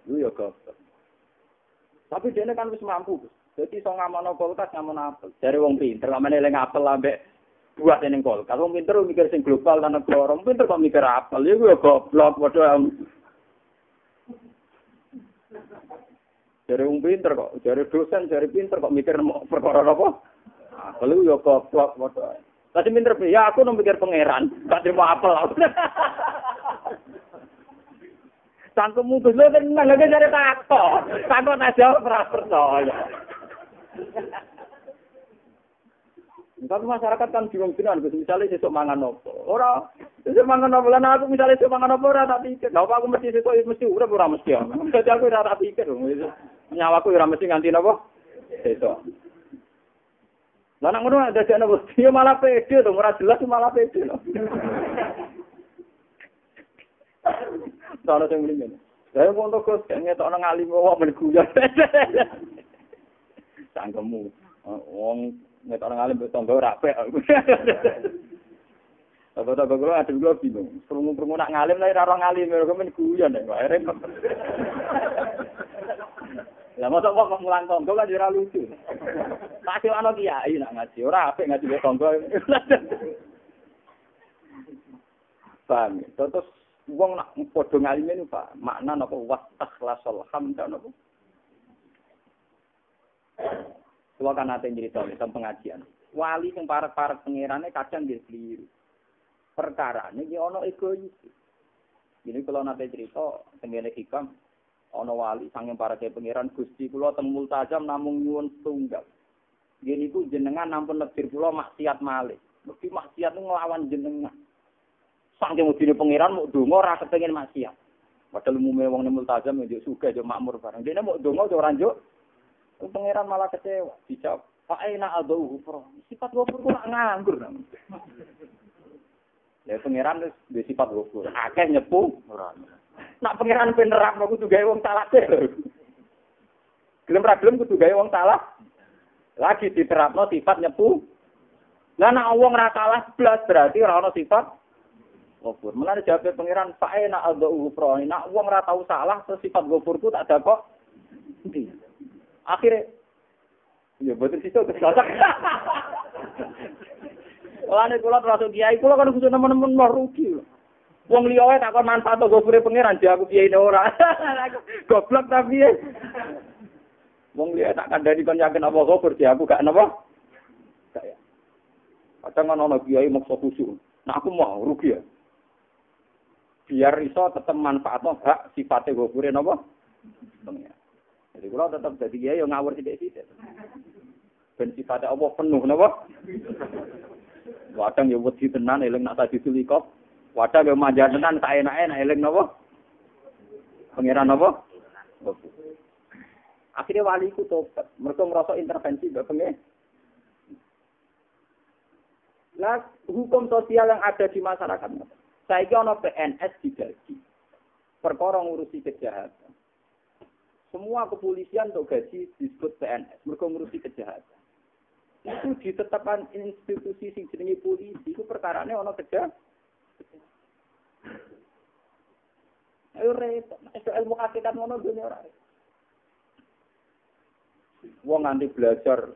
Lu ya goblok. Tapi dene kan wis mampu. Dadi iso ngamono kulkas ngamono apel. Jare wong pinter amene eling apel ambek buah ning kulkas. Wong pinter mikir sing global lan negara. Wong pinter kok mikir apel. Iku ya goblok padha. Jare wong pinter kok, jare dosen, jare pinter kok mikir perkara apa? Apel ya goblok padha. Tadi pinter ya aku mikir pangeran, gak terima apel. Sangkemu Gus lho tenan lho jare takok. Takok tak jawab ora percaya. Tapi masyarakat kan bingung-bingung Gus misale sesuk mangan opo. Ora, sesuk mangan opo lan aku misale sesuk mangan opo ora tak pikir. Lha aku mesti sesuk mesti urip ora mesti. Dadi aku ora tak pikir. Nyawaku ora mesti nganti napa? Besok. Lah nek ngono ada jane wedi malah pede to, ora jelas malah pede lho. Sono sing mrene. Saya mau kok ngetokno ngalim wong men guyon. Sangkemu. Wong ngetokno ngalim tangga ora apik. Apa-apa kok ada kula bingung. Krungu-krungu nak ngalim lah ora ngalim kok men guyon kok repot. Lah mosok kok mulang tangga kan ora lucu. Tak ana kiai nak ngaji ora apik ngaji tangga. Paham. Terus wong nak padha ngalime niku Pak, makna napa wastakhlasul hamda napa? Kula kan ate nyrita tentang pengajian. Wali sing parek-parek pengirane kadang nggih kliru. Perkarane iki ana egois. Ini kula nate crita tengene hikam ana wali sanging pareke pengiran Gusti kula teng multazam namung nyuwun setunggal. Nggih niku jenengan nampun negir kula maksiat malih. Mesti maksiat nglawan jenengan. Saking udine pangeran mau donga ora kepengin maksiat. Padahal umume wong multazam yo sugih yo makmur bareng. Dene mau donga yo ora njuk. Pangeran malah kecewa. Dijawab, "Fa aina adhu pro." Sifat gofur ku nak nganggur. Ya pangeran wis sifat gofur. Akeh nyepu ora. Nak pangeran ben nerapno kudu gawe wong salah lho. Gelem ra gelem kudu gawe wong salah. Lagi diterapno sifat nyepu. Lah nek wong ora salah blas berarti ora ana sifat gofur. Mulane jawabe pangeran fae nak adhu pro. Nak wong ora tau salah terus sifat gofurku tak ada kok. Endi? Akhire ya betul situ kesasak. Mulane kula terus kiai kula kan kudu nemen-nemen rugi. Wong liya wae takon manfaat gofure pangeran dia aku kiai ora. Goblok tapi ya. Wong liya tak kandhani kon yakin apa gofur dia aku gak napa. Gak ya. Kadang ana kiai maksa khusyuk. Nah aku mau rugi ya. Biar iso tetep manfaatno hak sifate gofure napa? Pangeran. Jadi kalau tetap jadi kiai yang ngawur sithik-sithik. Ben sifate apa penuh napa? Wadang ya wedi tenan eling nak tadi sulikop. Wadang ya manjat tenan tak enake nak eling napa? Pangeran napa? Akhirnya wali ku tobat. Mereka merasa intervensi mbak pengen. Lah hukum sosial yang ada di masyarakat. Saya kira PNS digaji. Perkara ngurusi kejahatan. Semua kepolisian untuk gaji disebut PNS. Mereka ngurusi kejahatan. Itu ditetapkan institusi sing jenenge polisi. Itu perkarane ana kejahatan. Ayo repot. Ilmu hakikat ngono dunia ora. Wong nganti belajar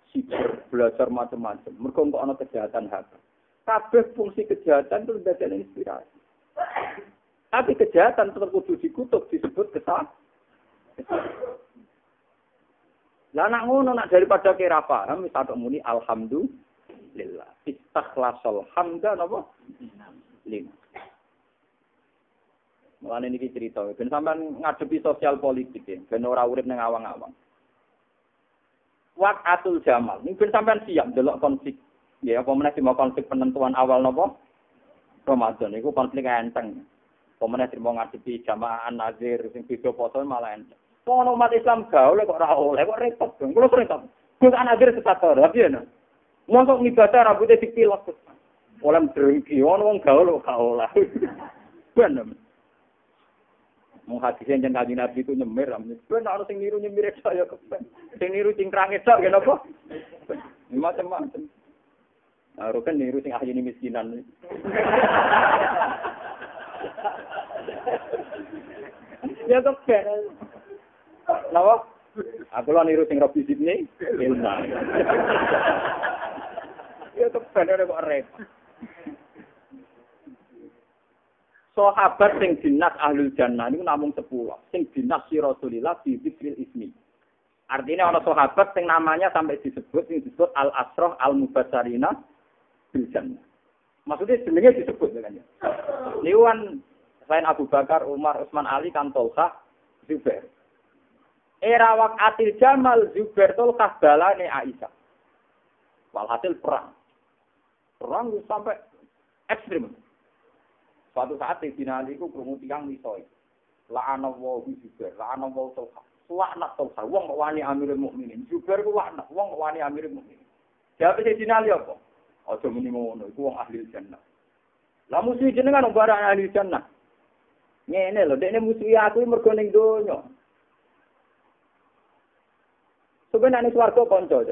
siber, belajar macam-macam. Mergo kok ana kejahatan hak. Kabeh fungsi kejahatan itu ndadekne inspirasi. Tapi kejahatan tetap kudu dikutuk disebut kesalahan. Lah nak ngono nak daripada kira paham wis tak muni alhamdulillah. Istakhlasul hamda napa? Lima. Mulane niki cerita ben sampean ngadepi sosial politik ya, ben ora urip ning awang-awang. Waqatul Jamal. Ning ben sampean siap delok konflik. Ya apa meneh mau konflik penentuan awal napa? Ramadan iku konflik enteng. Apa meneh mau ngadepi jamaah nazir sing beda poso malah enteng. Wong umat Islam gaul kok ora oleh kok repot dong. Kulo sering tak. Gus anagir sepator, tapi ya. Mosok ngibadah rambutnya dipilok. Oleh drengki, wong gaul kok gak oleh. Ben. Mau hadis yang Kanjeng Nabi itu nyemir, ben ana sing niru nyemir saya kepen. Sing niru cingkrange tok nggih napa? Macam-macam. Aro kan niru sing ahli miskinan. Ya kepen. Napa? Aku lho niru sing Robi Sydney, Ilma. Ya kepen kok repot. Sahabat sing dinas ahlul jannah niku namung 10. Sing dinas si Rasulillah di dzikril ismi. Artinya ana sahabat sing namanya sampai disebut sing disebut al-asrah al-mubasyirina bil jannah. Maksudnya jenenge disebut kan ya. Niku kan selain Abu Bakar, Umar, Utsman, Ali kan Tolha, Zubair. Era waqatil Jamal Zubair Tolha balane Aisyah. Walhasil perang. Perang sampai ekstrim. Suatu saat Sayyidina Ali ku krungu tiyang misoi. La'anallahu Zubair, la'anallahu Tolha. Laknat Tolha, wong kok wani Amirul Mukminin. Zubair ku laknat, wong kok wani Amirul Mukminin. Jawab Sayyidina Ali apa? Aja muni ngono, iku wong ahli jannah. Lah musuh jenengan wong barang ahli jannah. Ngene lho, dekne musuh aku mergo ning donya. Sebenarnya swarga kanca.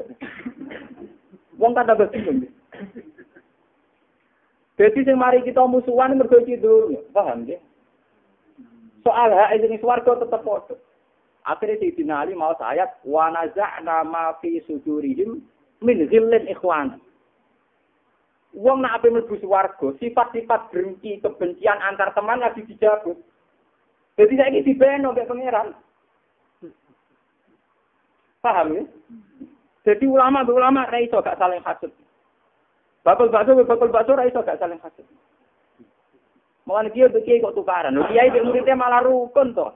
Wong kan tambah bingung. Jadi sing mari kita musuhan mergo iki donya, paham nggih? Soal hak ing swarga tetep padha. Akhire Sayyidina Ali mau ayat wa naza'na ma fi sudurihim min zillin ikhwan. Wong nak ape mlebu swarga, sifat-sifat dengki, kebencian antar teman lagi dicabut. Jadi saiki dibeno mbek pangeran. Paham ya? Jadi ulama ra iso gak saling hasud. Bakul bakso ra iso gak saling hasud. Mulane kiai kok tukaran. Lho kiai mbek muridé malah rukun to.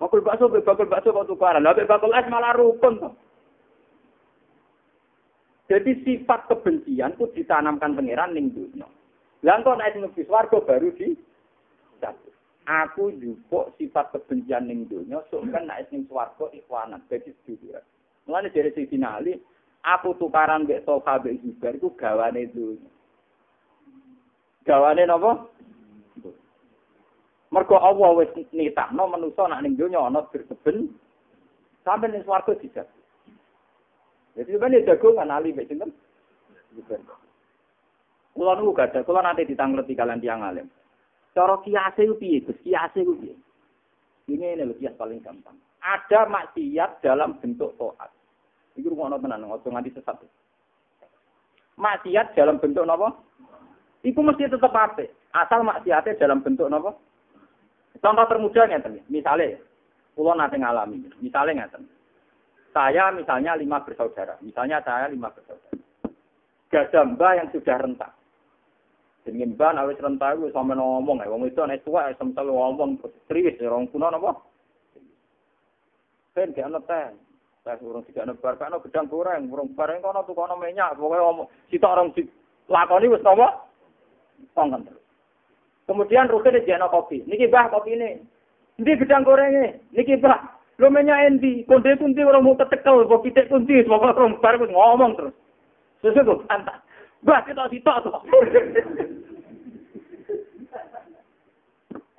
Bakul bakso kok tukaran. Lah bakul es malah rukun to. Jadi sifat kebencian itu ditanamkan pangeran ning dunya. Lah kok nek mlebu swarga baru dicabut. Aku njupuk sifat kebencian ning dunya sok kan nek ning swarga ikhwanan dadi sedulur. Mulane dari Sayyidina Ali, aku tukaran mbek Tolha mbek Zubair iku gawane dunya. Gawane napa? Mergo Allah wis nitahno manusa nek ning dunya ana berkeben sampe ning swarga dijak. Jadi sebenarnya jagongan Ali mbek sinten? Zubair. Kula niku gadah, kula nate ditangleti kalian tiyang alim. Cara kiase ku piye, Gus? Kiase ku piye? Ini lho kias paling gampang. Ada maksiat dalam bentuk taat. Iku rumono tenan, ojo nganti sesat. Maksiat dalam bentuk napa? Iku mesti tetep apik. Asal maksiate dalam bentuk napa? Contoh termudah ngeten. Misale kula nate ngalami. Misale ngeten. Saya misalnya 5 bersaudara. Gadah mbah yang sudah rentak. Jenenge mbah awis rentak wis sampe ngomong, wong itu nek tuwa semtel ngomong triwis rong kuno napa? Ben gak ana teh. Teh urung digane bar kana gedang goreng, urung bareng kono tukono minyak, pokoke omong sitok orang dilakoni wis napa? Pangken terus. Kemudian rugen dijeno kopi. Niki mbah kopine. Endi gedang gorenge? Niki mbah. Lho minyak endi? Konde kunti ora mau tetekel, kok pitik kunti, pokoke orang bar wis ngomong terus. Sesuk antah. Mbah kita sitok to.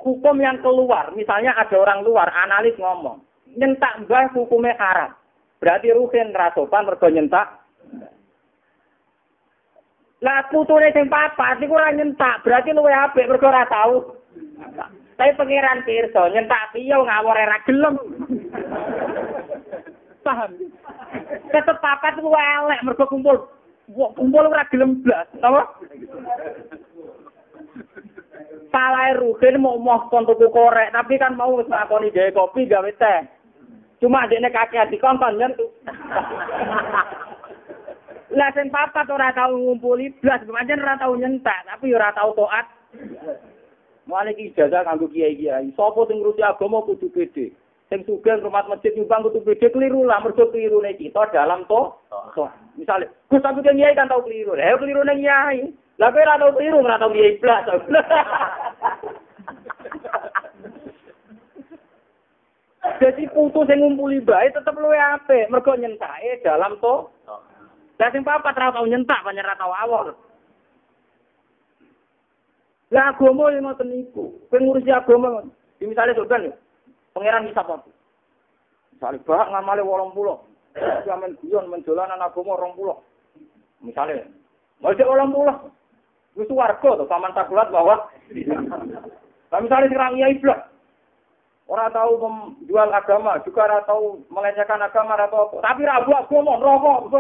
Hukum yang keluar, misalnya ada orang luar analis ngomong, nyentak mbah hukumnya haram. Berarti rugen rasopan mergo nyentak. Lah putune sing papat niku ora nyentak, berarti luwe apik mergo ora tau. Tapi pangeran pirsa nyentak piye ngawur ora gelem. Paham? Tetep papat luwe elek mergo kumpul ora gelem blas, apa? Salah rugen mau kon tuku korek, tapi kan mau wis ngakoni gawe kopi gawe teh. Cuma dekne kakean dikongkon nyentuh. Lah sing papat ora tau ngumpuli blas, pancen ora tau nyentak, tapi ora tau taat. Mulane iki ijazah kanggo kiai-kiai. Sopo sing ngurusi agama kudu pede. Sing sugih rumah masjid nyumbang kudu pede keliru lah mergo klirune kita dalam Misale, Gus aku kiai kan tau keliru. Lah keliru nang kiai. Lah kowe ora tau keliru, ora tau kiai blas. Jadi putu sing ngumpuli bae tetep luwe apik mergo nyentake dalam Lah sing papat ora tau nyentak, pancen ora tau awor. Lah agama yang ngoten niku, pengurusi agama. Misale sampean pangeran bisa apa? Misale bak ngamale 80. Sampeyan guyon menjolanan agama 20. Misale masih 80. Wis warga to paman takulat bahwa lah misale sing kiai blok ora tahu menjual agama, juga ora tahu melecehkan agama, ora tahu. Tapi ra abu agama, rokok.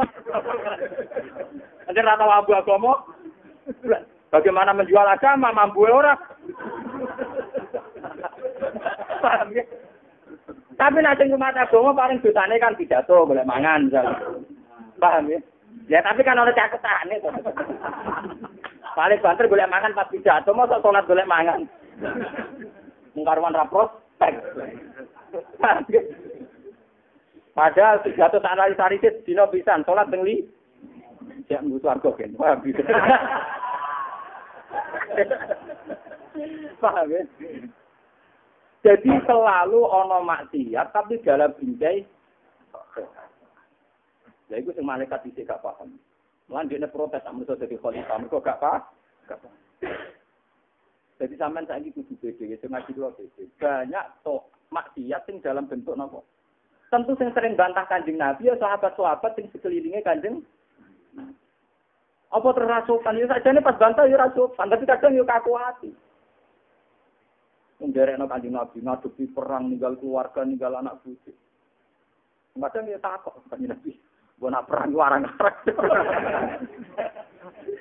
Nek ora tahu abu agama, bagaimana menjual agama mampu ora? Paham ya? Tapi nek sing umat agama paling dosane kan pidato golek mangan misalnya. Paham ya? Ya tapi kan ana caketane to. Paling banter golek mangan pas pidato, mosok salat golek mangan. Mungkarwan rapros. Padahal pidato tak lari-lari dina pisan salat teng li. Jak mbutuh swarga kan. Paham gitu. Paham ya? Jadi selalu ana maksiat tapi dalam bingkai. Lha iku sing malaikat dhisik gak paham. Lan dene protes amun iso dadi khalifah, mergo gak paham. Jadi sampean saiki kudu beda, sing ngaji kula beda. Banyak tok maksiat sing dalam bentuk napa? Tentu sing sering bantah Kanjeng Nabi ya sahabat-sahabat sing sekelilinge Kanjeng. Apa terasukan ya sajane pas bantah ya rasukan, tapi kadang ya kaku ati. Nderekno Kanjeng Nabi ngadepi perang ninggal keluarga, ninggal anak bojo. Kadang ya takok Kanjeng Nabi, "Mbok nak perang warang-warang."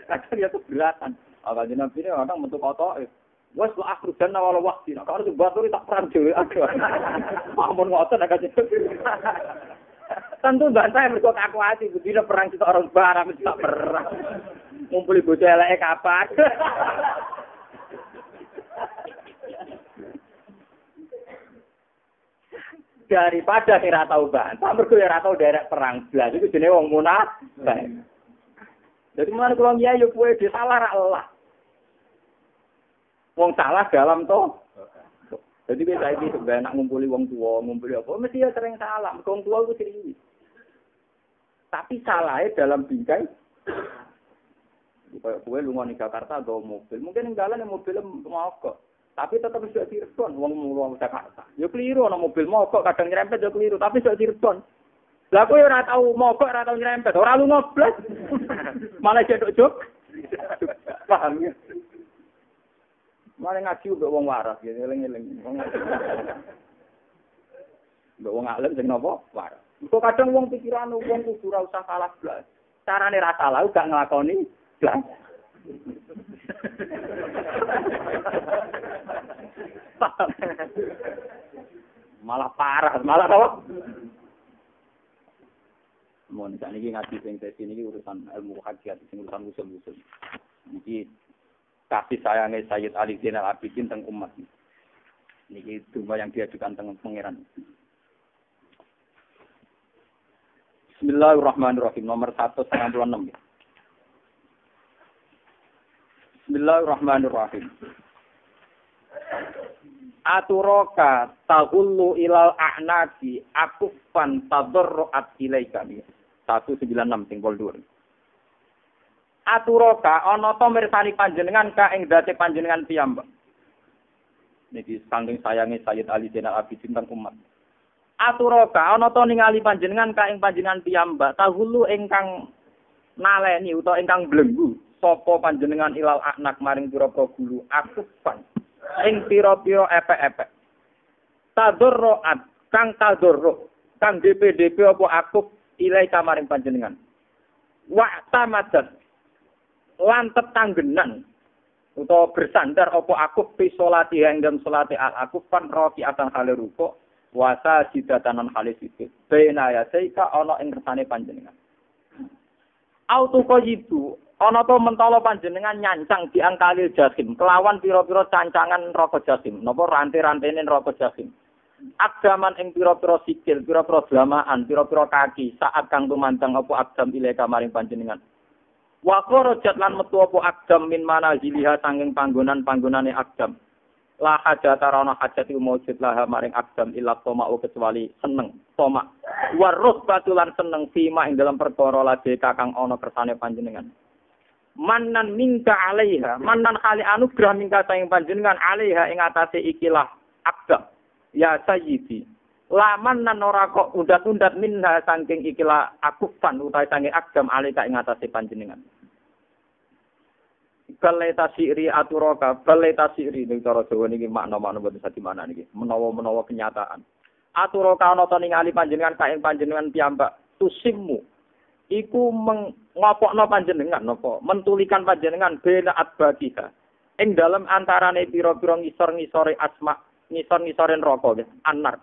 Kadang ya keberatan. Kanjeng Nabi ini kadang metu kotok. Wes kok akhir dan awal waktu, nak harus baturi tak perang dhewe agak. Amun ngoten agak. Tentu bantah mergo kaku ati, budine perang kita orang barang tak perang. Ngumpuli bocah eleke kapan. Daripada ora tau bantah, mergo ora tau derek perang blas iku jenenge wong munafik. Jadi mulane kula ngiyayi yo kowe dhewe salah ra Allah. Wong salah dalam toh. Jadi kita saiki sebenarnya nak ngumpuli wong tua, ngumpuli apa, mesti ya sering salah. Wong tua itu serius. Tapi salahnya dalam bingkai. Kayak gue lunga di Jakarta ada mobil, mungkin jalan mobilnya mogok. Tapi tetap bisa direspon wong Jakarta. Ya keliru ana mobil mogok kadang nyerempet ya keliru, tapi bisa direspon. Lah kowe ora tau mogok, ora tau nyerempet, ora lunga blas. Malah cedok jok. Paham ya? Malah ngaji mbek wong waras gitu, eling-eling. Mbek wong alim sing napa? Waras. Kok kadang wong pikiran wong kudu ora usah salah blas. Carane ra salah gak nglakoni blas. Malah parah, malah apa? Mun sakniki ngaji sing sesi niki urusan ilmu hakikat, sing urusan usul-usul. Niki kasih sayangnya Sayyid Ali Zainal Abidin teng umat. Niki donga yang diajukan teng pangeran. Bismillahirrahmanirrahim nomor 196. Bismillahirrahmanirrahim. Aturoka tahullu ilal a'naki akufan tadarruat ilaika. 196 sing pol dhuwur. Aturoka ana ta mirsani panjenengan ka ing date panjenengan piyambak. Niki saking sayange Sayyid Ali Zainal Abidin teng umat. Aturoka ana ta ningali panjenengan ka ing panjenengan piyambak tahulu ingkang naleni utawa ingkang blenggu sapa panjenengan ilal anak maring pira-pira gulu akufan ing pira-pira epek-epek. Tadarruat kang tadarru kang DPDP apa akuf ilai kamaring panjenengan. Wa tamadat lan tetanggenan utawa bersandar apa akuf fi sholati ing dalem salate akuf kan roki akan hale ruko wasa sidatanan hale sithik bena ya saika ana ing kersane panjenengan auto kojitu ana to mentala panjenengan nyancang diangkalil jahim kelawan pira-pira cancangan neraka jahim napa rantai-rantene neraka jahim agdaman ing pira-pira sikil pira-pira dlamaan pira-pira kaki saat kang tumandang apa agdam ile kamaring panjenengan. Wa kharajat lan metu apa agdam min manaziliha sanging panggonan-panggonane agdam. La hajat ana hajat mujud laha maring agdam illa toma'u kecuali seneng tomak. Warus batulan seneng fima ing dalam perkara lade kakang ana kersane panjenengan. Manan mingka alaiha, manan kali anugrah mingka sanging panjenengan alaiha ing atase ikilah agdam. Ya sayyidi. Laman nan ora kok undat-undat minha saking ikilah akufan utawi saking agam alika ing atase panjenengan. Baleta siri aturoka, baleta siri ning cara Jawa niki makna-makna boten sadi mana niki, menawa-menawa kenyataan. Aturoka ana ta ningali panjenengan ka ing panjenengan piyambak tusimmu. Iku ngopokno panjenengan napa? Mentulikan panjenengan bena adbatiha. Ing dalem antarane pira-pira ngisor-ngisore asma, ngisor-ngisore neraka nggih, anar.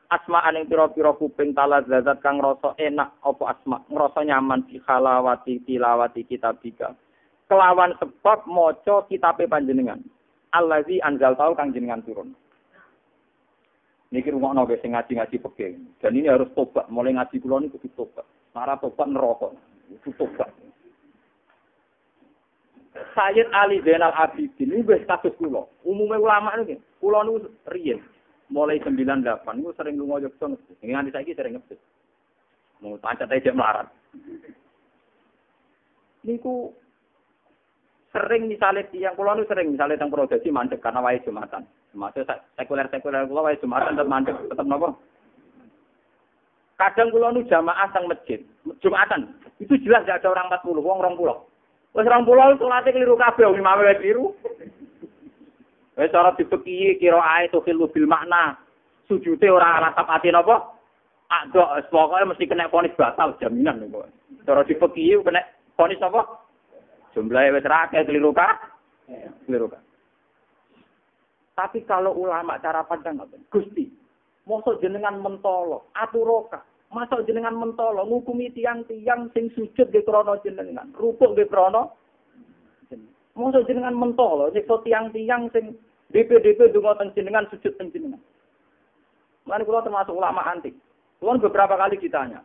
Asma aning pira-pira kuping talazat kang rasa enak apa asma ngrasa nyaman di halawati tilawati kitabika kelawan sebab maca kitabe panjenengan allazi anzaltahu kang jenengan turun niki rungokno wis sing ngaji-ngaji peke dan ini harus tobat mulai ngaji kula niku kudu tobat ora tobat neraka kudu tobat Sayyid Ali Zainal Abidin ini wis kasus kula umume ulama niki kula niku riyen mulai 98 niku sering lunga Yogyakarta ngebut. Nganti saiki sering ngebut. Mau pancet aja melarat. Niku sering misalnya tiang kula nu sering misalnya teng Purwodadi mandek karena wae Jumatan. Maksudnya sekuler kula wae Jumatan tetep mandek tetep napa? Kadang kula nu jamaah teng masjid, Jumatan. Itu jelas tidak ada orang 40, wong 20. Wis 20 salate keliru kabeh wong imame wis keliru. Wis ora dipeki kira ae tuhil bil makna. Sujude ora ratap ati napa? Adok pokoke mesti kena vonis batal jaminan niku. Cara dipeki kena vonis napa? Jumlahnya wis rakeh keliru kah? Keliru kah? Tapi kalau ulama cara pandang apa? Gusti, mosok jenengan mentolo, aturoka. Mosok jenengan mentolo ngukumi tiang-tiang sing sujud ge krana jenengan, rukuk ge krana jenengan. Mosok jenengan mentolo nyiksa tiang-tiang sing DP donga teng jenengan sujud teng jenengan. Lan kula termasuk ulama antik. Kula beberapa kali ditanya.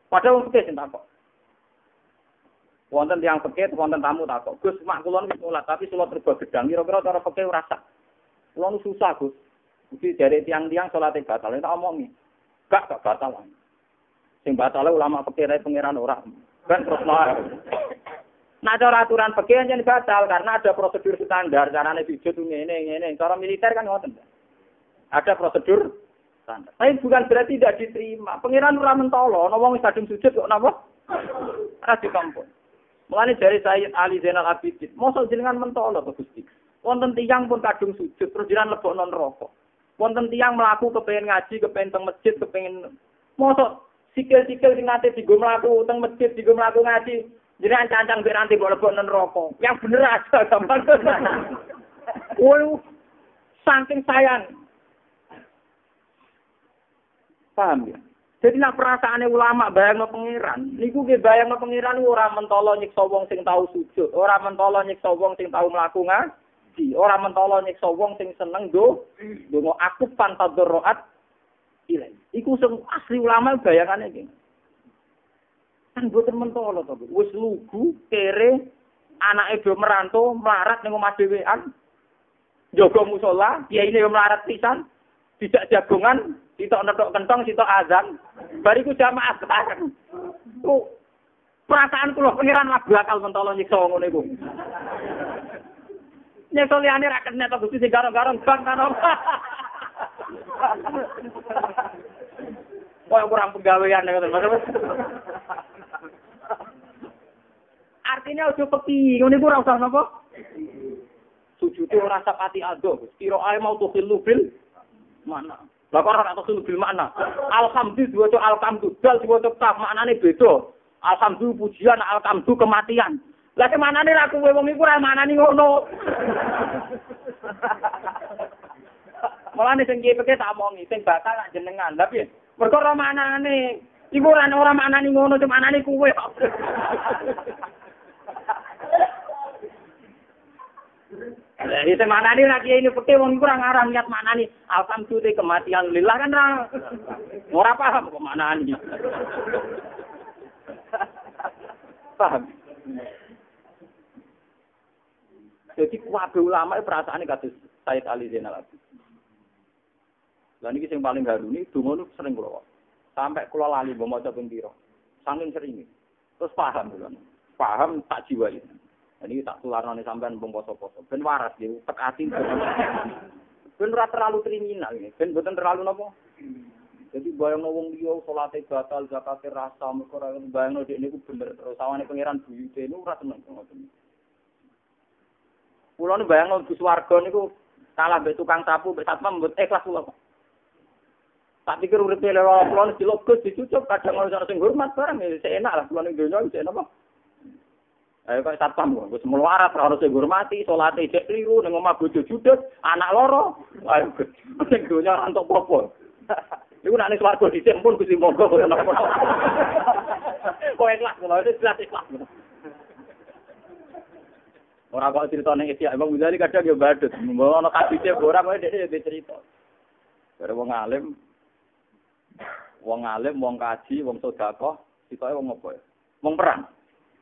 Padahal wong fikih sing takok. Wonten tiyang fikih, wonten tamu takok. Gus, mak kula wis mulat, tapi salat reba gedang. Kira-kira cara fikih ora sah. Kula susah, Gus. Iki dari tiang-tiang salate batal. Tak omongi. Gak batal. Sing batal ulama fikih rae pangeran ora. Kan terus lah. Nah, cara aturan fikih yen batal karena ada prosedur standar, carane sujud ngene. Cara militer kan ngoten. Ada prosedur standar. Tapi bukan berarti tidak diterima. Pangeran ora mentolo, ana wong wis kadung sujud kok napa? Ora dikampun. Mulane dari Sayyid Ali Zainal Abidin, mosok jenengan mentolo to Gusti. Wonten tiyang pun kadung sujud terus jenengan lebokno neraka. Wonten tiyang mlaku kepengin ngaji, kepengin teng masjid, kepengin mosok sikil-sikil sing nate digo mlaku teng masjid, digo mlaku ngaji, jenengan cancang mbek nanti mbok lebokno neraka. Yang bener aja gampang. Woi, saking sayang. Paham ya? Jadi nak perasaane ulama bayangno pangeran, niku ge bayangno pangeran ora mentolo nyiksa wong sing tau sujud, ora mentolo nyiksa wong sing tau mlaku ngaji, ora mentolo nyiksa wong sing seneng ndonga aku pantadroat ilai. Iku sing asli ulama bayangane iki. Kan boten mentolo to, wis lugu, kere, anake do merantau, melarat ning omah dhewean. Jaga musala, kiyaine yo melarat pisan, tidak jagongan. Sitok netok kentong, sitok azan. Bariku jamaah sekarang. Perasaan kula pengiran lah bakal mentolo nyiksa ngono iku. Nyiksa liyane ra kena to Gusti sing garong-garong bang karo. Wah, kurang penggawean ngoten. Artinya ojo peki, ngene iku ora usah napa? Sujude ora sapati ado, kira ae mau tuhil bil mana? Lah kok ora tak bil makna. Alhamdulillah diwaca alhamdulillah diwaca kaf maknane beda. Alhamdulillah pujian alhamdulillah kematian. Lah kemanane ra kowe wong iku ora manani ngono. Mulane sing iki tak omongi sing batal nak jenengan. Lah piye? Mergo ora manane. Iku ora manani ngono cuma manani kowe. Lah iki manani ra kiye ini peke wong kurang arang niat manani alhamdulillah kematian lillah kan ora paham kok manani. Paham. Jadi kabeh ulama perasaane kados Sayyid Ali Zainal Abidin. Lah niki sing paling garuni donga niku sering kula. Sampai kula lali mbok maca ping pira. Saking sering. Terus paham kula. Paham tak jiwai. Ini tak tularane sampean mbong poso-poso. Ben waras nggih, tek ati. Ben ora terlalu kriminal nggih. Ben mboten terlalu napa. Jadi bayangno wong liya salate batal, zakate rasa, mergo ora bayangno dhek niku bener. Terus sawane pangeran buyute niku ora tenang ngoten. Kula nu bayangno Gus Warga niku kalah mbek tukang sapu, mbek satpam mbet ikhlas kula. Tak pikir uripe lewat kula dilogos dicucuk kadang ono sing hormat barang ya enak lah kula ning donya wis enak apa. Ayo kok satpam kok wis melarat ora harus dihormati, salate cek kliru ning omah bojo judut, anak loro. Ayo ning donya ora entuk apa-apa. Iku nek ning swarga dhisik pun Gusti monggo kok ana apa. Kok ikhlas kula wis ikhlas. Ora kok critane iki Imam Ghazali kadang ya badut, mbawa ana kadite ora kok dhek cerita. Bare wong alim, wong kaji, wong sedekah, sitoke wong apa ya? Wong perang.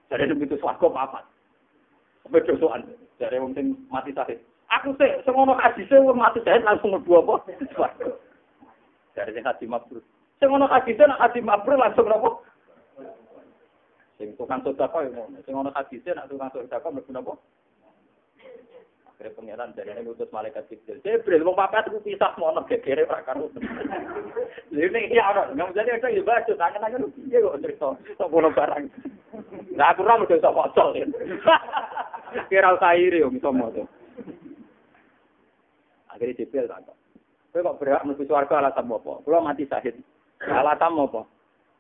Jadi begitu swarga papat. Sampai dosokan. Jadi wong sing mati syahid. Aku sih semono hadise wong mati syahid langsung mlebu apa? Swarga. Dari sing hati mabrur. Semono hadise nek hati mabrur langsung apa? Sing tukang sedekah yo ngono. Sing ono hadise nek tukang sedekah mlebu napa? Akhire pengiran jarene ngutus malaikat Jibril. Wong papat ku pisah mono gegere ora karo. Lha iki ya ora, nang jane ada yo baca tangan-tangan piye kok cerita kok ngono barang. Lah aku ora mesti sok pocol. Kira kaire yo iso moto. Akhire Jibril tak. Kowe kok berhak mlebu swarga alasan apa? Kula mati syahid. Alasan apa?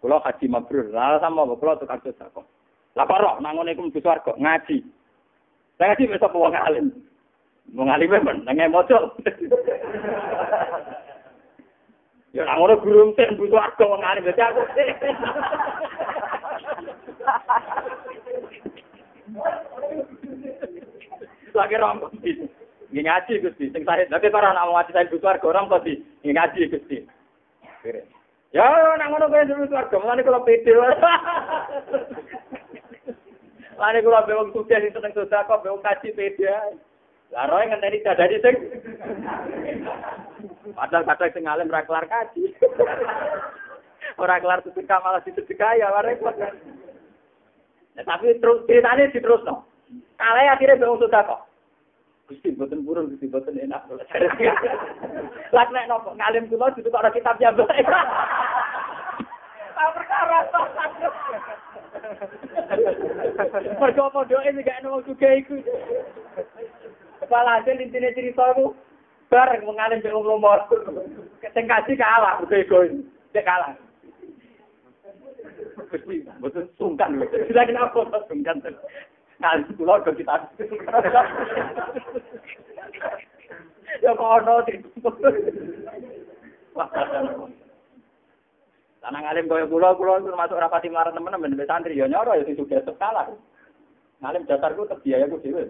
Kula haji mabrur. Alasan apa? Kula tukang sedekah. Lah kok ora nang ngene iku mlebu swarga ngaji. Lah ngaji wis apa wong alim. Wong alim men nang mocol. Ya nang ngono guru mesti mlebu swarga wong alim dadi aku. Lagi rombong. Ngaji Gusti, sing saya nek ora ana ngaji saya butuh warga orang kok di ngaji Gusti. Ya nang ngono kowe butuh warga, mulane kula pede. Lane kula bewong sugih sing seneng sedekah, bewong kaji pede. Lah roe ngenteni dadani sing padahal kadang sing alim ra kelar kaji. Ora kelar sedekah malah sedekah ya repot kan. Nah, tapi terus ceritane diterusno. Kale akhire bewong sedekah. Gusti boten purun, Gusti boten enak. Lak nek nopo ngalim kula dudu kok ora kitab ya, Mbak. Perkara to. Mergo podoke nek ana wong sugih iku. Kepala hasil intine cerita iku bareng mengalim mbek wong lomo. Sing kaji kalah, uga egois. Cek kalah. Gusti boten sungkan lho. Sila kenapa sungkan? Kali kula kok kita. Ya kono Tanang alim kaya kula termasuk rapati marang temen-temen mbek santri ya nyoro ya sing sugih kalah. Ngalim dasarku terbiayaku dhewe.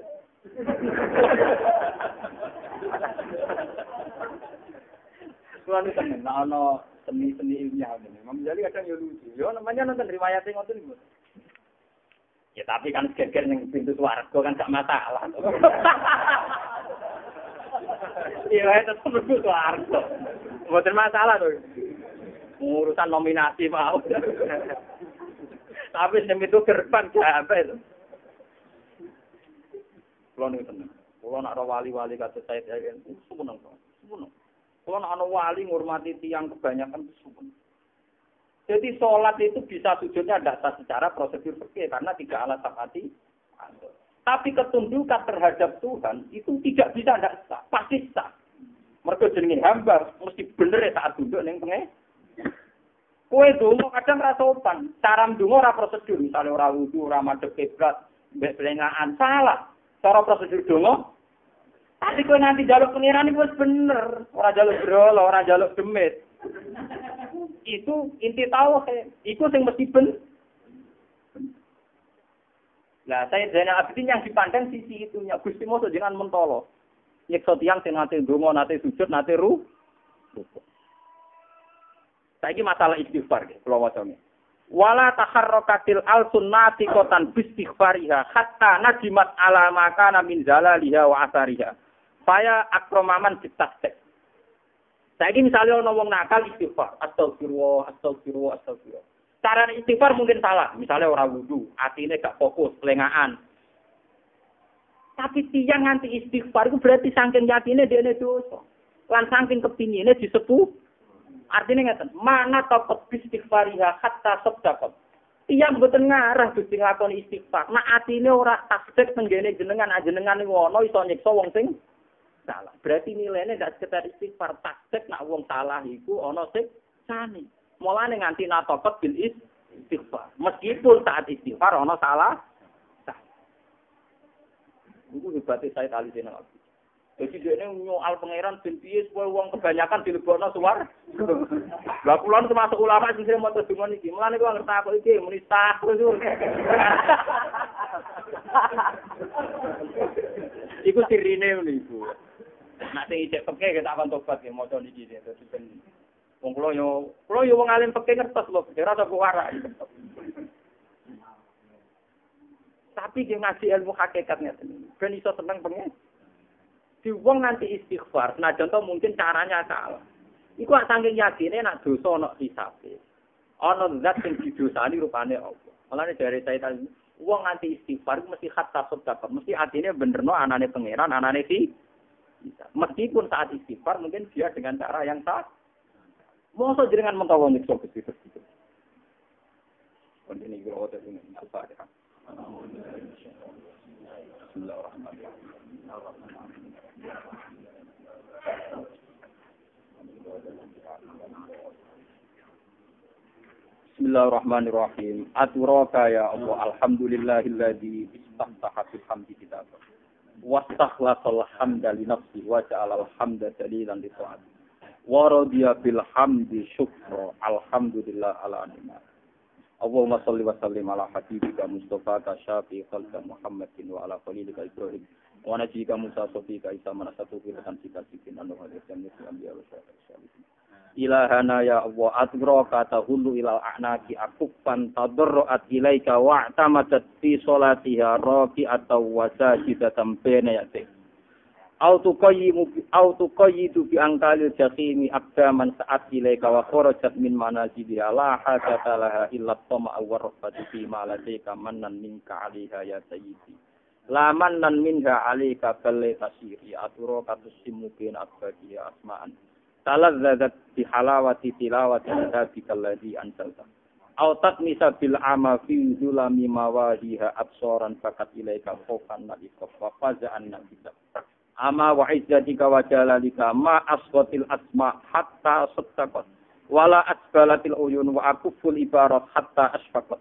Kula nek ana seni-seni ilmiah ngene. Jadi kadang ya lucu. Ya namanya nonton riwayat ngoten niku. Ya tapi kan geger ning pintu swarga kan gak masalah. Iya itu pintu swarga. Mboten masalah to. Urusan nominasi mau. Tapi sing itu gerbang gawe to. Kulo niku tenang. Kulo nak wali-wali kados saya kan seneng to. Seneng. Kulo nak ana wali ngurmati tiyang kebanyakan seneng. Jadi sholat itu bisa sujudnya tidak sah secara prosedur fikih karena tidak ala safati. Tapi ketundukan terhadap Tuhan itu tidak bisa tidak sah, pasti sah. Mergo jenenge hamba mesti bener ya saat duduk ning pengen. Kowe donga kadang ra sopan, cara ndonga ora prosedur, misale ora wudu, ora madhep kiblat, mbek blengaan salah. Cara prosedur donga. Tapi kowe nanti jaluk pengiran iku wis bener, ora jaluk brolo, ora jaluk demit. Itu inti tauhid, itu sing mesti ben. Lah saya Zainal Abidin yang dipandang sisi itunya Gusti Moso jenengan mentolo. Nyekso tiyang sing nate ndonga, nate sujud, nate Saiki masalah istighfar nggih, kula wacane. Wala taharrakatil al-sunnati qatan bistighfariha hatta najimat ala ma kana min zalaliha wa asariha. Saya akromaman ditastek. Saiki misalnya ana wong nakal istighfar, astagfirullah, astagfirullah, astagfirullah. Cara istighfar mungkin salah, misalnya ora wudu, atine gak fokus, lengaan. Tapi tiyang nganti istighfar itu berarti saking yatine dene dosa. Lan saking kepingine disepuh. Artinya ngeten, mana taqat istighfariha hatta sabdaqat. Tiyang mboten ngarah Gusti nglakoni istighfar. Nek atine ora tasdik tenggene jenengan ajenengan ngono iso nyiksa wong sing salah. Berarti nilainya tidak sekedar istighfar. Tasdik nak wong salah iku ana siksane. Mulane nganti nataqat bil istighfar. Meskipun saat istighfar ana salah. Iku hebatnya saya tali Zainal Abidin. Jadi dia ini nyoal pangeran ben piye supaya wong kebanyakan dilebokno suwar. Lah kula termasuk ulama sing sering maca donga niki. Mulane kula ngerti aku iki muni sah terus. Iku sirine niku. Nek sing ijek peke tak akan tobat ya maca niki terus ben wong kula yo wong alim peke ngertos lho, ora tak warak. Tapi dia ngaji ilmu hakikatnya ben iso tenang pengen. Dadi wong nganti istighfar, senajan to mungkin caranya salah. Iku saking yakine nak dosa ana hisabe. Ana zat sing didosani rupane apa. Mulane dari saya tadi, wong nganti istighfar mesti khatta sedekah, mesti atine benerno anane pangeran, anane si. Meskipun saat istighfar mungkin dia dengan cara yang salah. Mosok jenengan mentawa nyiksa Gusti. Kon ini kira otot ini apa ya? Bismillahirrahmanirrahim. Aturaka ya Allah, alhamdulillahilladzi istahtaha bil hamdi kitabah. Wastakhlaqal hamda li nafsi wa ja'alal hamda dalilan li ta'ati. Wa radiya bil hamdi syukra. Alhamdulillah ala ni'mat. Allahumma shalli wa sallim ala habibika Mustafa ka syafi khalqa Muhammadin wa ala khalilika Ibrahim. Wa najika Musa sofika Isa manasatu filatan sika sikin anu hadis yang anbiya wa syaitan. Ilahana ya Allah atraka tahullu ilal a'naki akufan tadarruat ilaika wa'tamadat fi sholatiha raqi'atan wa sajidatan baina yadik. Autuqayyidu bi angkalil jahimi aqdaman sa'at ilaika wa kharajat min manazibiha la hajata laha illa tama'a wa rabbati fi ma ladayka mannan minka 'alaiha ya sayyidi. La mannan minha 'alaika bal tasiri atraka tusimu bin abadi asma'an. Talazzadat bi halawati tilawati kitabika alladhi anzalta. Aw tatmisa bil ama fi zulami mawahiha absaran fakat ilaika khawfan nabika wa faza'an nabika. Ama wa izzatika wa jalalika ma asqatil asma hatta sattaqat. Wala asbalatil uyun wa akuful ibarat hatta asfaqat.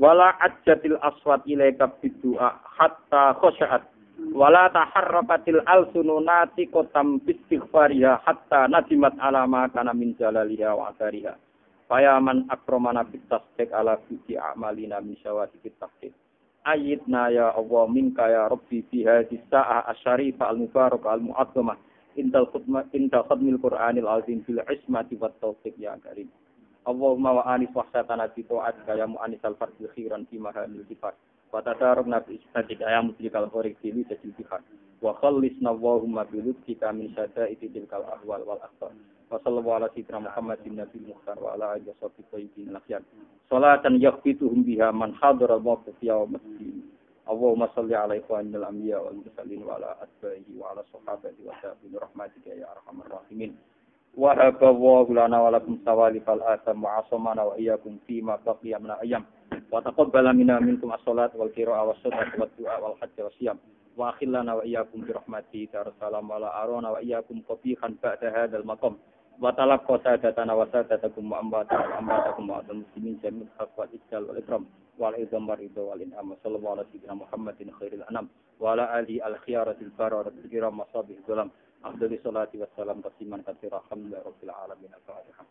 Wala ajjatil aswat ilaika biddu'a hatta khasha'at. Wala taharrakatil alsununati qatam bistighfariha hatta nadimat ala ma kana min jalaliha wa athariha. Fayaman akramana bit tasdiq ala fi a'malina min syawati bit tasdiq. Ayyidna ya Allah minka ya Rabbi fi hadhihi sa'ah asy-syarifah al-mubarakah al-mu'azzamah intal khutmil Qur'anil azim bil ismati wat taufiq ya karim. Allahumma wa anis wahsatana bi ta'atika ya mu'anisal fardil khairan fi mahamil sifat. Wa tadarrabna bi isnatika ya muslikal khairik fi tajdidihan. Wa khallisna Allahumma bi lutfika min syada'iti tilkal ahwal wal akhtar. Wa sallallahu ala sayyidina Muhammadin nabiyil mukhtar wa ala alihi washabihi al-akhyar. Salatan yaghfituhum biha man hadara mawqif yaumiddin. Allahumma shalli ala ikhwanil anbiya wal mursalin wa ala ashabihi wa ala sahabati wa tabi'in rahmatika ya arhamar rahimin. Wa haballahu lana wa lakum sawalifal asam wa asamana wa iyyakum fi ma baqiya min ayyam. Wa taqabbala minna minkum as-salat wal qira'ah was sadaqah wad du'a wal hajj was siyam. Wa akhilna wa iyyakum bi rahmatika arsalam wa la arana wa iyyakum qabihan ba'da hadzal maqam. Wa talaqqa sadatana wa sadatakum wa ambatakum wa muslimin jami'an haqqa ijal wal ikram wal izam ridha wal in'am sallallahu alaihi wa Muhammadin khairil anam wa ala alihi al khiyaratil bararatil kiram masabih dalam afdhalis salati wassalam qasiman katsira alhamdulillahi rabbil alamin al-fatihah.